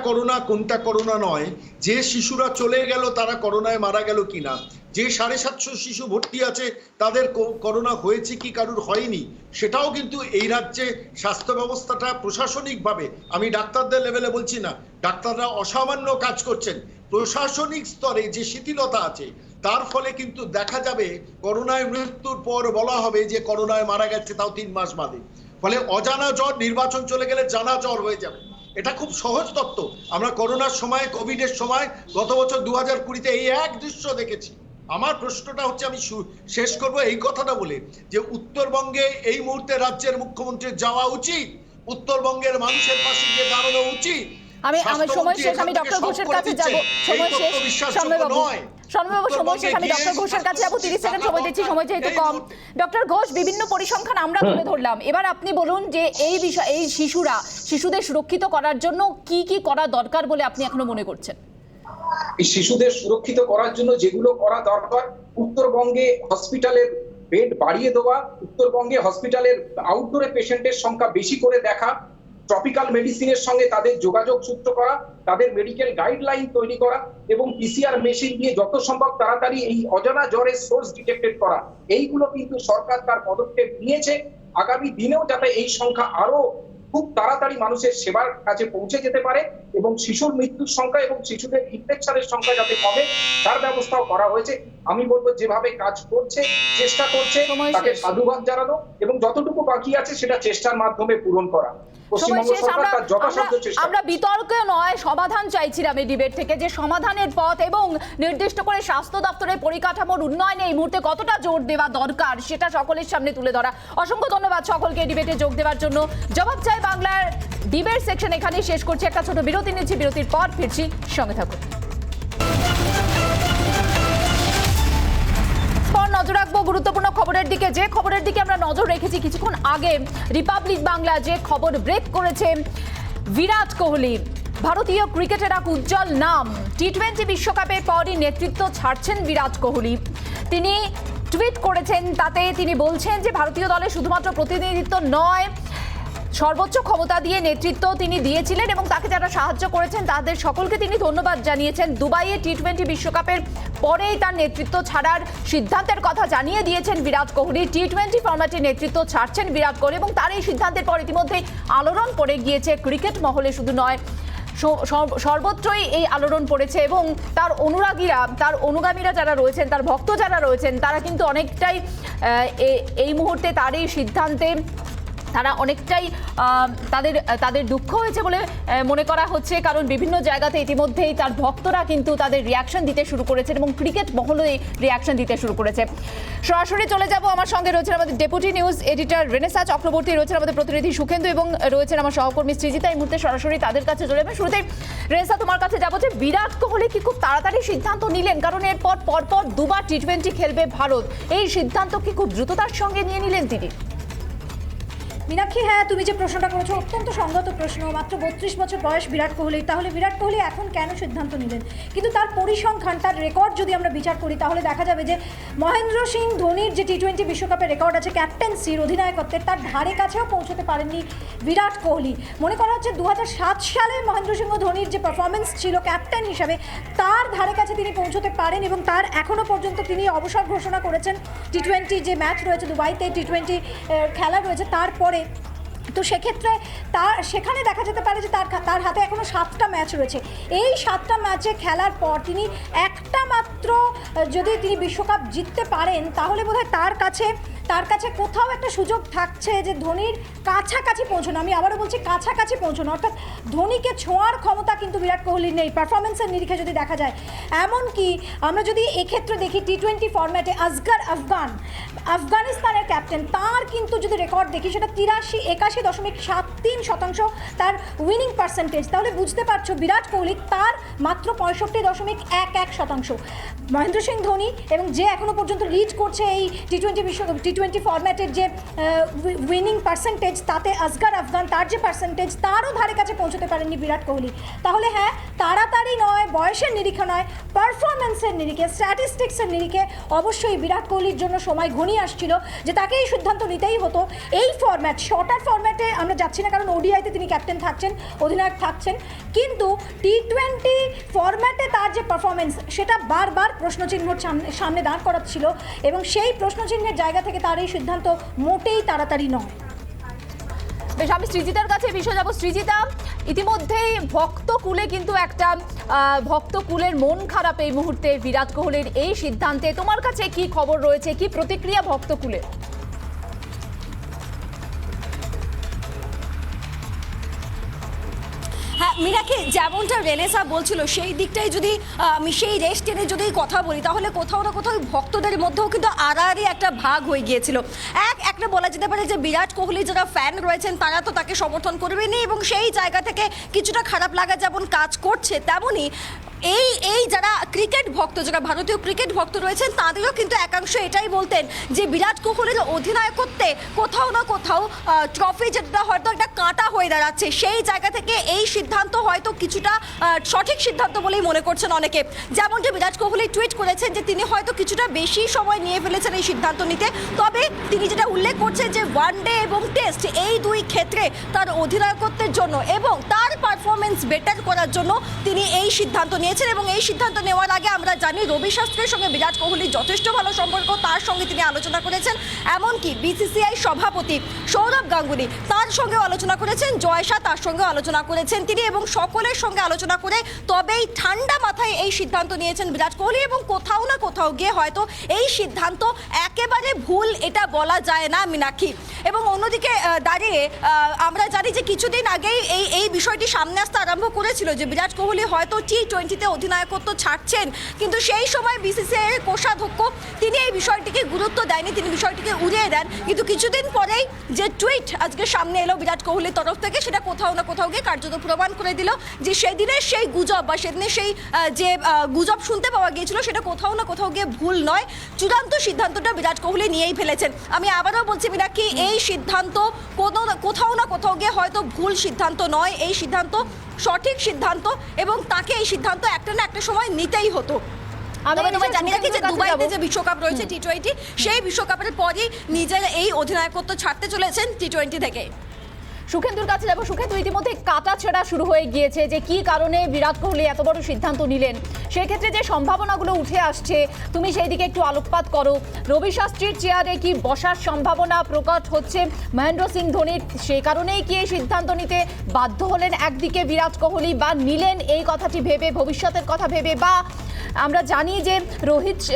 করোনা নয়, যে শিশুরা চলে গেল তারা করোনায় মারা গেল কিনা, যে 750 শিশু ভর্তি আছে তাদের করোনা হয়েছে কি কারুর হয়নি, সেটাও কিন্তু এই রাজ্যে স্বাস্থ্য ব্যবস্থাটা প্রশাসনিকভাবে, আমি ডাক্তারদের লেভেলে বলছি না, ডাক্তাররা অসামান্য কাজ করছেন, প্রশাসনিক স্তরে যে শিথিলতা আছে তার ফলে কিন্তু দেখা যাবে করোনায় মৃত্যুর পর বলা হবে যে করোনায় মারা গেছে, তাও 3 মাস বাদে। ফলে অজানা জ্বর নির্বাচন চলে গেলে জানা জ্বর হয়ে যাবে। এটা খুব সহজ তত্ত্ব। আমরা করোনার সময়, কোভিডের সময় গত বছর 2020-তে এই এক দৃশ্য দেখেছি। আমার প্রশ্নটা হচ্ছে, আমি শেষ করব এই কথাটা বলে, যে উত্তরবঙ্গে এই মুহূর্তে রাজ্যের মুখ্যমন্ত্রীর যাওয়া উচিত, উত্তরবঙ্গের মানুষের পাশে গিয়ে দাঁড়ানো উচিত। আমি সময় শেষ, আমি ডক্টর ঘোষের কাছে যাব। সময় শেষ, সৌম্যবাবু, সময় শেষ, আমি ডক্টর ঘোষের কাছে যাব। 30 সেকেন্ড সময় দিচ্ছি, সময় যেহেতু কম। ডক্টর ঘোষ, বিভিন্ন পরিসংখ্যান আমরা তুলে ধরলাম, এবার আপনি বলুন যে এই বিষয়, এই শিশুদের সুরক্ষিত করার জন্য কি কি করা দরকার বলে আপনি এখনো মনে করছেন? এই শিশুদের সুরক্ষিত করার জন্য যেগুলো করা দরকার, উত্তরবঙ্গে হসপিটালের বেড বাড়িয়ে দেওয়া, উত্তরবঙ্গে হসপিটালের আউটডোরে পেশেন্টের সংখ্যা বেশি করে দেখা, ট্রপিক্যাল মেডিসিনের সঙ্গে তাদের যোগাযোগ সূত্র করা, তাদের মেডিকেল গাইডলাইন তৈরি করা এবং পিসিআর মেশিন দিয়ে যত সম্ভব তাড়াতাড়ি এই অজানা জ্বরের সোর্স ডিটেক্টেড করা, এইগুলো কিন্তু সরকার তার পদক্ষেপ নিয়েছে। আগামী দিনেও যাতে এই সংখ্যা আরো খুব তাড়াতাড়ি মানুষের সেবার কাছে পৌঁছে যেতে পারে এবং শিশুর মৃত্যুর সংখ্যা এবং শিশুদের ইনফেকশনের সংখ্যা যাতে কমে তার ব্যবস্থাও করা হয়েছে। আমি বলবো যেভাবে কাজ করছে, চেষ্টা করছে, তাকে সাধুবাদ জানানো এবং যতটুকু বাকি আছে সেটা চেষ্টার মাধ্যমে পূরণ করা। আমরা বিতর্ক নয়, সমাধান চাইছিলাম এই ডিবেট থেকে, যে সমাধানের পথ এবং নির্দিষ্ট করে স্বাস্থ্য দপ্তরের পরিকাঠামোর উন্নয়নে এই মুহূর্তে কতটা জোর দেওয়া দরকার সেটা সকলের সামনে তুলে ধরা। অসংখ্য ধন্যবাদ সকলকে ডিবেটে যোগ দেওয়ার জন্য। জবাব চাই বাংলার ডিবেট সেকশন এখানেই শেষ করছি। একটা ছোট বিরতি নিচ্ছি, বিরতির পর ফিরছি, সঙ্গে থাকুন। নজর রাখবো গুরুত্বপূর্ণ খবরের দিকে, যে খবরের দিকে আমরা নজর রেখেছি কিছুক্ষণ আগে। রিপাবলিক বাংলা যে খবর ব্রেক করেছে, বিরাট কোহলি ভারতীয় ক্রিকেটের এক উজ্জ্বল নাম। টি20 বিশ্বকাপের পরই নেতৃত্ব ছাড়ছেন বিরাট কোহলি। তিনি টুইট করেছেন, তাতে তিনি বলছেন যে ভারতীয় দলে শুধুমাত্র প্রতিনিধিত্ব নয়, সর্বোচ্চ ক্ষমতা দিয়ে নেতৃত্ব তিনি দিয়েছিলেন এবং তাকে যারা সাহায্য করেছেন তাদের সকলকে তিনি ধন্যবাদ জানিয়েছেন। দুবাইয়ে টি20 বিশ্বকাপের পরেই তার নেতৃত্ব ছাড়ার সিদ্ধান্তের কথা জানিয়ে দিয়েছেন বিরাট কোহলি। টি20 ফরম্যাটে নেতৃত্ব ছাড়ছেন বিরাট কোহলি এবং তার এই সিদ্ধান্তের পর ইতিমধ্যেই আলোড়ন পড়ে গিয়েছে ক্রিকেট মহলে, শুধু নয় সর্বত্রই এই আলোড়ন পড়েছে এবং তার অনুরাগীরা, তার অনুগামীরা যারা রয়েছেন, তার ভক্ত যারা রয়েছেন, তারা কিন্তু অনেকটাই এই মুহূর্তে তার এই সিদ্ধান্তে তারা অনেকটাই তাদের দুঃখ হয়েছে বলে মনে করা হচ্ছে, কারণ বিভিন্ন জায়গাতে ইতিমধ্যেই তার ভক্তরা কিন্তু তাদের রিয়াকশন দিতে শুরু করেছেন এবং ক্রিকেট মহলে রিয়াকশন দিতে শুরু করেছে। সরাসরি চলে যাব, আমার সঙ্গে রয়েছেন আমাদের deputy news editor Renaissance Chakraborty, রয়েছেন আমাদের প্রতিনিধি সুখেন্দু এবং রয়েছেন আমার সহকর্মী সৃজিতা। এই মুহূর্তে সরাসরি তাদের কাছে চলে যাবে। শুরুতেই রেনেসা, তোমার কাছে যাবো যে বিরাট কোহলি কি খুব তাড়াতাড়ি সিদ্ধান্ত নিলেন? কারণ এরপর পরপর দুবার টি20 খেলবে ভারত, এই সিদ্ধান্ত কি খুব দ্রুততার সঙ্গে নিয়ে নিলেন তিনি? মীনাক্ষী, হ্যাঁ, তুমি যে প্রশ্নটা করেছো অত্যন্ত সংগত প্রশ্ন। মাত্র 32 বছর বয়স বিরাট কোহলি, তাহলে বিরাট কোহলি এখন কেন সিদ্ধান্ত নিলেন? কিন্তু তার পরিসংখ্যান, তার রেকর্ড যদি আমরা বিচার করি তাহলে দেখা যাবে যে মহেন্দ্র সিং ধোনির যে টি20 বিশ্বকাপের রেকর্ড আছে ক্যাপ্টেন্সির, অধিনায়কত্বের, তার ধারে কাছেও পৌঁছতে পারেননি বিরাট কোহলি। মনে করা হচ্ছে 2007 সালে মহেন্দ্র সিং ধোনির যে পারফরমেন্স ছিল ক্যাপ্টেন হিসাবে, তার ধারে কাছে তিনি পৌঁছতে পারেন এবং তার এখনও পর্যন্ত তিনি অবসর ঘোষণা করেছেন। টি20 যে ম্যাচ রয়েছে দুবাইতে, টি20 খেলা রয়েছে তারপরে, তো সেক্ষেত্রে সেখানে দেখা যেতে পারে যে তার হাতে এখনও 7টা ম্যাচ রয়েছে। এই 7টা ম্যাচে খেলার পর তিনি একটা মাত্র যদি তিনি বিশ্বকাপ জিততে পারেন তাহলে বোধহয় তার কাছে কোথাও একটা সুযোগ থাকছে যে ধোনির কাছাকাছি পৌঁছানো। আমি আবারও বলছি কাছাকাছি পৌঁছানো, অর্থাৎ ধোনিকে ছোঁয়ার ক্ষমতা কিন্তু বিরাট কোহলির নেই পারফরমেন্সের নিরিখে যদি দেখা যায়। এমনকি আমরা যদি এক্ষেত্রে দেখি টি20 ফরম্যাটে আসগর আফগান, আফগানিস্তানের ক্যাপ্টেন, তার কিন্তু যদি রেকর্ড দেখি সেটা 81.73% তার উইনিং পার্সেন্টেজ। তাহলে বুঝতে পারছো বিরাট কোহলি তার মাত্র 65.11%। মহেন্দ্র সিং ধোনি এবং যে এখনও পর্যন্ত লিড করছে এই টি20 ফরম্যাটের যে উইনিং পার্সেন্টেজ, তাতে আসগর আফগান তার যে পার্সেন্টেজ তারও ধারে কাছে পৌঁছতে পারেননি বিরাট কোহলি। তাহলে হ্যাঁ, তাড়াতাড়ি নয়, বয়সের নিরিখে নয়, পারফরমেন্সের নিরিখে, স্ট্যাটিস্টিক্সের নিরিখে অবশ্যই বিরাট কোহলির জন্য সময় ঘনিয়ে আসছিল যে তাকে এই সিদ্ধান্ত নিতেই হতো। এই ফরম্যাট, শর্টার ফরম্যাটে আমরা যাচ্ছি না কারণ ওডিআইতে তিনি ক্যাপ্টেন থাকছেন, অধিনায়ক থাকছেন, কিন্তু টি20 ফরম্যাটে তার যে পারফরমেন্স সেটা বারবার প্রশ্নচিহ্নর সামনে দাঁড় করাচ্ছিল এবং সেই প্রশ্নচিহ্নের জায়গা থেকে তার এই সিদ্ধান্ত মোটেই তাড়াতাড়ি নয়। বেশ, আমি সৃজিতার কাছে বিষয় যাবো। সৃজিতা, ইতিমধ্যেই ভক্তকুলে কিন্তু একটা ভক্তকুলের মন খারাপ এই মুহূর্তে বিরাট কোহলির এই সিদ্ধান্তে। তোমার কাছে কি খবর রয়েছে, কি প্রতিক্রিয়া ভক্তকুলে? হ্যাঁ মীনাক্ষী, যেমনটা রেনেসা বলছিল সেই দিকটাই যদি আমি সেই রেস টেনে যদি কথা বলি, তাহলে কোথাও না কোথাও ভক্তদের মধ্যেও কিন্তু আড়াআড়ি একটা ভাগ হয়ে গিয়েছিল। একটা বলা যেতে পারে যে বিরাট কোহলি যারা ফ্যান রয়েছেন তারা তো তাকে সমর্থন করবেনই, এবং সেই জায়গা থেকে কিছুটা খারাপ লাগা যেমন কাজ করছে, তেমনই এই যারা ক্রিকেট ভক্ত, যারা ভারতীয় ক্রিকেট ভক্ত রয়েছেন, তাদেরও কিন্তু একাংশ এটাই বলতেন যে বিরাট কোহলির অধিনায়কত্বে কোথাও না কোথাও ট্রফি জেতাটা হয়তো একটা কাঁটা হয়ে দাঁড়াচ্ছে। সেই জায়গা থেকে এই সিদ্ধান্ত হয়তো কিছুটা সঠিক সিদ্ধান্ত বলেই মনে করছেন অনেকে। যেমনটি বিরাট কোহলি টুইট করেছেন যে তিনি হয়তো কিছুটা বেশি সময় নিয়ে ফেলেছেন এই সিদ্ধান্ত নিতে, তবে তিনি যেটা উল্লেখ করছেন যে ওয়ানডে এবং টেস্ট এই দুই ক্ষেত্রে তার অধিনায়কত্বের জন্য এবং তার পারফরমেন্স বেটার করার জন্য তিনি এই সিদ্ধান্ত নিয়েছেন। এবং এই সিদ্ধান্ত নেওয়ার আগে আমরা জানি রবি শাস্ত্রীর সঙ্গে বিরাট কোহলির যথেষ্ট ভালো সম্পর্ক, তার সঙ্গে তিনি আলোচনা করেছেন। এমনকি বিসিসিআই সভাপতি সৌরভ গাঙ্গুলি তার সঙ্গেও আলোচনা করেছেন, জয় শাহ তার সঙ্গেও আলোচনা করেছেন তিনি, এবং সকলের সঙ্গে আলোচনা করে তবেই ঠান্ডা মাথায় এই সিদ্ধান্ত নিয়েছেন বিরাট কোহলি। এবং কোথাও না কোথাও গিয়ে হয়তো এই সিদ্ধান্ত একেবারে ভুল এটা বলা যায় না মীনাক্ষী। এবং অন্যদিকে দাঁড়িয়ে আমরা জানি যে কিছুদিন আগেই এই বিষয়টি সামনে আসতে আরম্ভ করেছিল যে বিরাট কোহলি হয়তো টি-20 অধিনায়কত্ব ছাড়ছেন, কিন্তু সেই সময় বিসিসিআই এর কোষাধ্যক্ষ তিনি এই বিষয়টিকে গুরুত্ব দেয়নি, তিনি বিষয়টিকে উড়িয়ে দেন। কিন্তু কিছুদিন পরেই যে টুইট আজকে সামনে এলো বিরাট কোহলির তরফ থেকে, সেটা কোথাও না কোথাও গিয়ে কার্যত প্রমাণ করে দিল যে সেদিনের সেই গুজব বা সেদিনের সেই যে গুজব শুনতে পাওয়া গিয়েছিল সেটা কোথাও না কোথাও গিয়ে ভুল নয়, চূড়ান্ত সিদ্ধান্তটা বিরাট কোহলি নিয়েই ফেলেছেন। আমি আবারও বলছি মীনাক্ষী, এই সিদ্ধান্ত কোথাও না কোথাও গিয়ে হয়তো ভুল সিদ্ধান্ত নয়, এই সিদ্ধান্ত সঠিক সিদ্ধান্ত, এবং তাকে এই সিদ্ধান্ত একটা না একটা সময় নিতেই হতো। আমি জানি রাখি যে দুবাইতে যে বিশ্বকাপ রয়েছে টি-20, সেই বিশ্বকাপের পরই নিজের এই অধিনায়কত্ব ছাড়তে চলেছেন টি-20 থেকে। সুখেন্দুর কাছে যাবো। সুখেন্দু, ইতিমধ্যে কাটাছেঁড়া শুরু হয়ে গিয়েছে যে কি কারণে বিরাট কোহলি এত বড় সিদ্ধান্ত নিলেন, সেক্ষেত্রে যে সম্ভাবনাগুলো উঠে আসছে তুমি সেই দিকে একটু আলোকপাত করো। রবি শাস্ত্রীর চেয়ারে কি বসার সম্ভাবনা প্রকট হচ্ছে মহেন্দ্র সিং ধোনির, সেই কারণেই কি এই সিদ্ধান্ত নিতে বাধ্য হলেন একদিকে বিরাট কোহলি, বা নিলেন এই কথাটি ভেবে, ভবিষ্যতের কথা ভেবে, বা আমরা জানি যে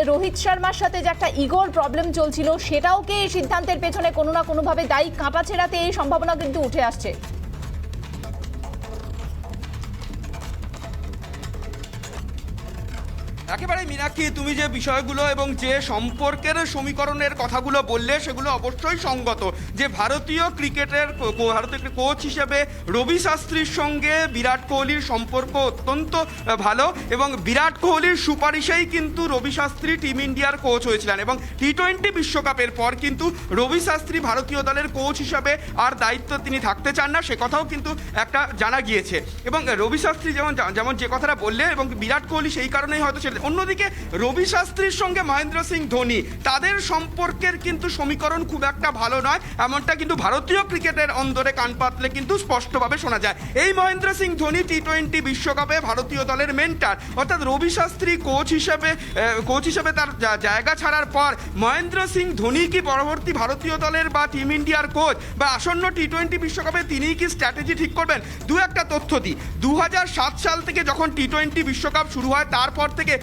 রোহিত শর্মার সাথে যে একটা ইগোর প্রবলেম চলছিল সেটাও কি এই সিদ্ধান্তের পেছনে কোনো না কোনোভাবে দায়ী? কাটাছেঁড়াতে এই সম্ভাবনা কিন্তু উঠে আসছে। একেবারে মীনাক্ষী, তুমি যে বিষয়গুলো এবং যে সম্পর্কের সমীকরণের কথাগুলো বললে সেগুলো অবশ্যই সঙ্গত। যে ভারতীয় ক্রিকেটের কোচ হিসেবে রবি শাস্ত্রীর সঙ্গে বিরাট কোহলির সম্পর্ক অত্যন্ত ভালো, এবং বিরাট কোহলির সুপারিশেই কিন্তু রবি শাস্ত্রী টিম ইন্ডিয়ার কোচ হয়েছিলেন, এবং টি-20 বিশ্বকাপের পর কিন্তু রবি শাস্ত্রী ভারতীয় দলের কোচ হিসাবে আর দায়িত্ব তিনি থাকতে চান না, সে কথাও কিন্তু একটা জানা গিয়েছে। এবং রবি শাস্ত্রী যেমন যে কথাটা বললে, এবং বিরাট কোহলি সেই কারণেই হয়তো অন্যদিকে রবি শাস্ত্রীর সঙ্গে মহেন্দ্র সিং ধোনি তাদের সম্পর্কের কিন্তু সমীকরণ খুব একটা ভালো নয়, এমনটা কিন্তু ভারতীয় ক্রিকেটের অন্দরে কান পাতলে কিন্তু স্পষ্টভাবে শোনা যায়। এই মহেন্দ্র সিং ধোনি টি-20 বিশ্বকাপে ভারতীয় দলের মেন্টার, অর্থাৎ রবি শাস্ত্রী কোচ হিসেবে তার জায়গা ছাড়ার পর মহেন্দ্র সিং ধোনি কি পরবর্তী ভারতীয় দলের বা টিম ইন্ডিয়ার কোচ, বা আসন্ন টি-20 বিশ্বকাপে তিনি কি স্ট্র্যাটেজি ঠিক করবেন? একটা তথ্য দিই, 2007 সাল থেকে যখন টি-20 বিশ্বকাপ শুরু হয় তারপর থেকে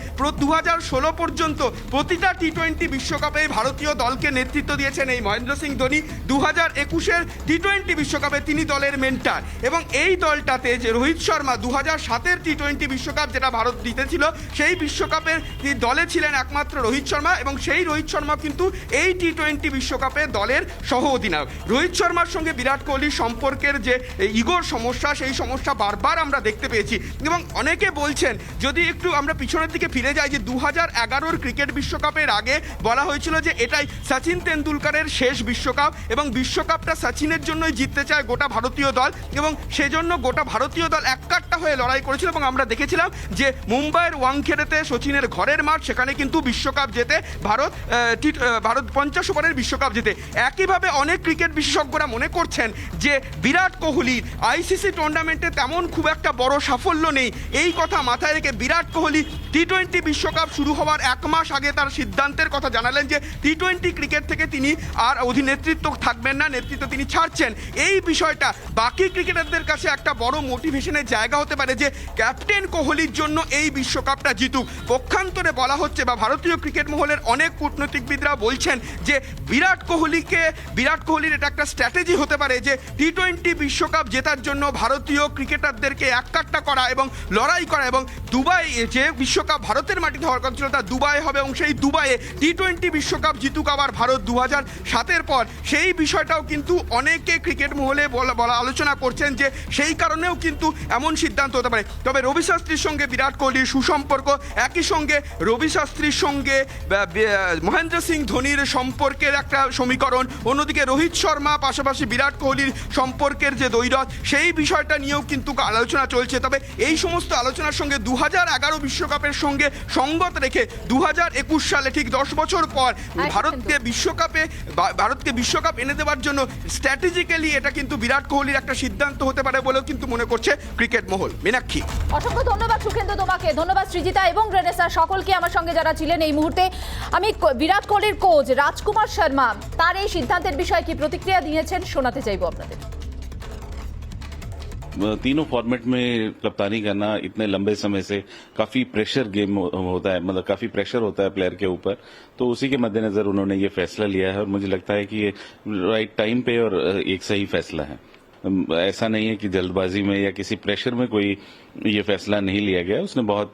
2016 পর্যন্ত প্রতিটা টি-20 বিশ্বকাপে ভারতীয় দলকে নেতৃত্ব দিয়েছেন এই মহেন্দ্র সিং ধোনি। 2021-এর টি-20 বিশ্বকাপে তিনি দলের মেন্টার, এবং এই দলটাতে যে রোহিত শর্মা 2007-এর টি-20 বিশ্বকাপ যেটা ভারত জিতেছিল, সেই বিশ্বকাপের দলে ছিলেন একমাত্র রোহিত শর্মা, এবং সেই রোহিত শর্মা কিন্তু এই টি-20 বিশ্বকাপে দলের সহ অধিনায়ক। রোহিত শর্মার সঙ্গে বিরাট কোহলির সম্পর্কের যে ইগোর সমস্যা, সেই সমস্যা বারবার আমরা দেখতে পেয়েছি। এবং অনেকে বলছেন, যদি একটু আমরা পিছনের দিকে ফিরে যাই, যে 2011-র ক্রিকেট বিশ্বকাপের আগে বলা হয়েছিল যে এটাই সচিন তেন্ডুলকারের শেষ বিশ্বকাপ, এবং বিশ্বকাপটা সচিনের জন্যই জিততে চায় গোটা ভারতীয় দল, এবং সেজন্য গোটা ভারতীয় দল এককাট্টা হয়ে লড়াই করেছিল। এবং আমরা দেখেছিলাম যে মুম্বাইয়ের ওয়াংখেড়েতে সচিনের ঘরের মাঠ, সেখানে কিন্তু বিশ্বকাপ জেতে ভারত 50 ওভারের বিশ্বকাপ জেতে। একইভাবে অনেক ক্রিকেট বিশেষজ্ঞরা মনে করছেন যে বিরাট কোহলির আইসিসি টুর্নামেন্টে তেমন খুব একটা বড় সাফল্য নেই, এই কথা মাথায় রেখে বিরাট কোহলি টি-20 টি-20 বিশ্বকাপ শুরু হওয়ার 1 মাস আগে তার সিদ্ধান্তের কথা জানালেন যে টি-20 ক্রিকেট থেকে তিনি আর নেতৃত্ব থাকবেন না, নেতৃত্ব তিনি ছাড়ছেন। এই বিষয়টা বাকি ক্রিকেটারদের কাছে একটা বড় মোটিভেশনের জায়গা হতে পারে যে ক্যাপ্টেন কোহলির জন্য এই বিশ্বকাপটা জিতুক। পক্ষান্তরে বলা হচ্ছে বা ভারতীয় ক্রিকেট মহলের অনেক কূটনীতিকবিদরা বলছেন যে বিরাট কোহলির এটা একটা স্ট্র্যাটেজি হতে পারে যে টি-20 বিশ্বকাপ জেতার জন্য ভারতীয় ক্রিকেটারদেরকে এককাট্টা করা এবং লড়াই করা, এবং দুবাই যে বিশ্বকাপ ভারতের মাটিতে হওয়ার কথা ছিল তা দুবাই হবে, এবং সেই দুবাইয়ে টি-20 বিশ্বকাপ জিতুক আবার ভারত 2007-এর পর। সেই বিষয়টাও কিন্তু অনেকে ক্রিকেট মহলে বলা আলোচনা করছেন যে সেই কারণেও কিন্তু এমন সিদ্ধান্ত হতে পারে। তবে রবি শাস্ত্রীর সঙ্গে বিরাট কোহলির সুসম্পর্ক, একই সঙ্গে রবি শাস্ত্রীর সঙ্গে মহেন্দ্র সিং ধোনির সম্পর্কের একটা সমীকরণ, অন্যদিকে রোহিত শর্মা পাশাপাশি বিরাট কোহলির সম্পর্কের যে দ্বৈরথ, সেই বিষয়টা নিয়েও কিন্তু আলোচনা চলছে। তবে এই সমস্ত আলোচনার সঙ্গে 2011 বিশ্বকাপের সঙ্গে সঙ্গত রেখে 2021 সালে ঠিক 10 বছর পর ভারতকে বিশ্বকাপ এনে দেওয়ার জন্য স্ট্র্যাটেজিক্যালি এটা কিন্তু বিরাট কোহলির একটা সিদ্ধান্ত হতে পারে বলেও কিন্তু মনে করছে ক্রিকেট মহল। মীনাক্ষী, অসংখ্য ধন্যবাদ সুখেন্দু তোমাকে, ধন্যবাদ সৃজিতা এবং রেনেসা, সকলকে আমার সঙ্গে যারা ছিলেন এই মুহূর্তে। আমি বিরাট কোহলির কোচ রাজকুমার শর্মা তার এই সিদ্ধান্তের বিষয়ে কি প্রতিক্রিয়া দিয়েছেন শোনাতে চাইবো আপনাদের। तीनों फॉर्मेट में कप्तानी करना इतने लंबे समय से काफी प्रेशर गेम होता है, मतलब काफी प्रेशर होता है प्लेयर के ऊपर, तो उसी के मद्देनजर उन्होंने ये फैसला लिया है और मुझे लगता है कि ये राइट टाइम पे और एक सही फैसला है। ऐसा नहीं है कि जल्दबाजी में या किसी प्रेशर में कोई ये फैसला नहीं लिया गया, उसने बहुत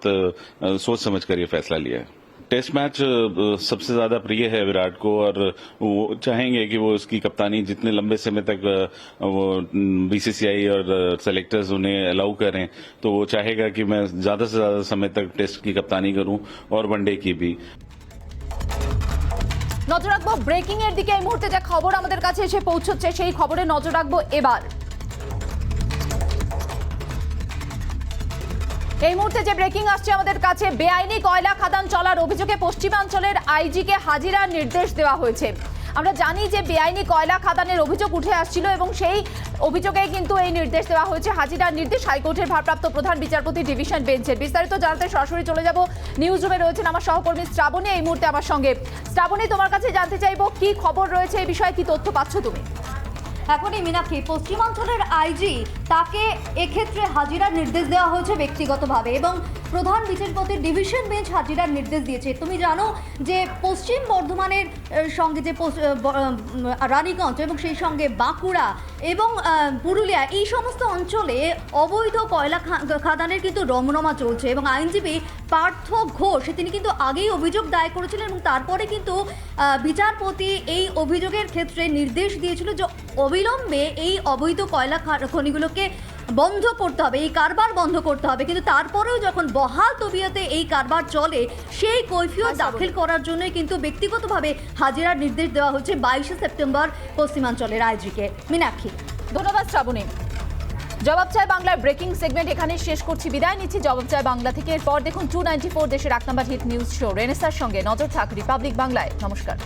सोच समझ कर ये फैसला लिया है। टेस्ट मैच सबसे ज्यादा प्रिय है विराट को और वो चाहेंगे कि वो उसकी कप्तानी जितने लंबे समय तक वो बीसीसीआई और सेलेक्टर्स उन्हें अलाउ करें, तो वो चाहेगा कि मैं ज्यादा से ज्यादा समय तक टेस्ट की कप्तानी करूं और वनडे की भी। নজর রাখবো ব্রেকিং এর দিকে। এই মুহূর্তে যে খবর আমাদের কাছে এসে পৌঁছচ্ছে সেই খবরে নজর রাখবো এবার। এই মুহূর্তে যে ব্রেকিং আসছে আমাদের কাছে, বেআইনি কয়লা খাদান চলার অভিযোগে পশ্চিমাঞ্চলের আইজিকে হাজিরার নির্দেশ দেওয়া হয়েছে। আমরা জানি যে বেআইনি কয়লা খাদানের অভিযোগ উঠে আসছিল এবং সেই অভিযোগে কিন্তু এই নির্দেশ দেওয়া হয়েছে, হাজিরার নির্দেশ হাইকোর্টের ভারপ্রাপ্ত প্রধান বিচারপতি ডিভিশন বেঞ্চের। বিস্তারিত জানতে সরাসরি চলে যাব নিউজ রুমে, রয়েছেন আমার সহকর্মী শ্রাবণী এই মুহূর্তে আমার সঙ্গে। শ্রাবণী, তোমার কাছে জানতে চাইবো কি খবর রয়েছে এই বিষয়ে, কি তথ্য পাচ্ছ তুমি? এখনই মীনাক্ষী, পশ্চিমাঞ্চলের আইজি তাকে এক্ষেত্রে হাজিরার নির্দেশ দেওয়া হয়েছে ব্যক্তিগতভাবে এবং প্রধান বিচারপতির ডিভিশন বেঞ্চ হাজিরার নির্দেশ দিয়েছে। তুমি জানো যে পশ্চিম বর্ধমানের সঙ্গে যে রানীগঞ্জ এবং সেই সঙ্গে বাঁকুড়া এবং পুরুলিয়া, এই সমস্ত অঞ্চলে অবৈধ কয়লা খাদানের কিন্তু রমরমা চলছে এবং আইনজীবী পার্থ ঘোষ তিনি কিন্তু আগেই অভিযোগ দায়ের করেছিলেন এবং তারপরে কিন্তু বিচারপতি এই অভিযোগের ক্ষেত্রে নির্দেশ দিয়েছিল যে অবিলম্বে এই অবৈধ কয়লা খনিগুলোকে বন্ধ করতে হবে, এই কারবার বন্ধ করতে হবে। কিন্তু তারপরেও যখন বহাল তবিয়তে এই কারবার চলে, সেই কৈফিয়ত দাখিল করার জন্যই কিন্তু ব্যক্তিগতভাবে হাজিরার নির্দেশ দেওয়া হচ্ছে 22 সেপ্টেম্বর পশ্চিমাঞ্চলের আইজিকে। মীনাক্ষী, ধন্যবাদ শ্রাবণী। জবাব চায় বাংলার ব্রেকিং সেগমেন্ট এখানে শেষ করছি, বিদায় নিচ্ছি জবাব চায় বাংলা থেকে। এরপর দেখুন 294 দেশের 1 নম্বর হিট নিউজ শো রেনেসার সঙ্গে। নজর থাক রিপাবলিক বাংলায়। নমস্কার।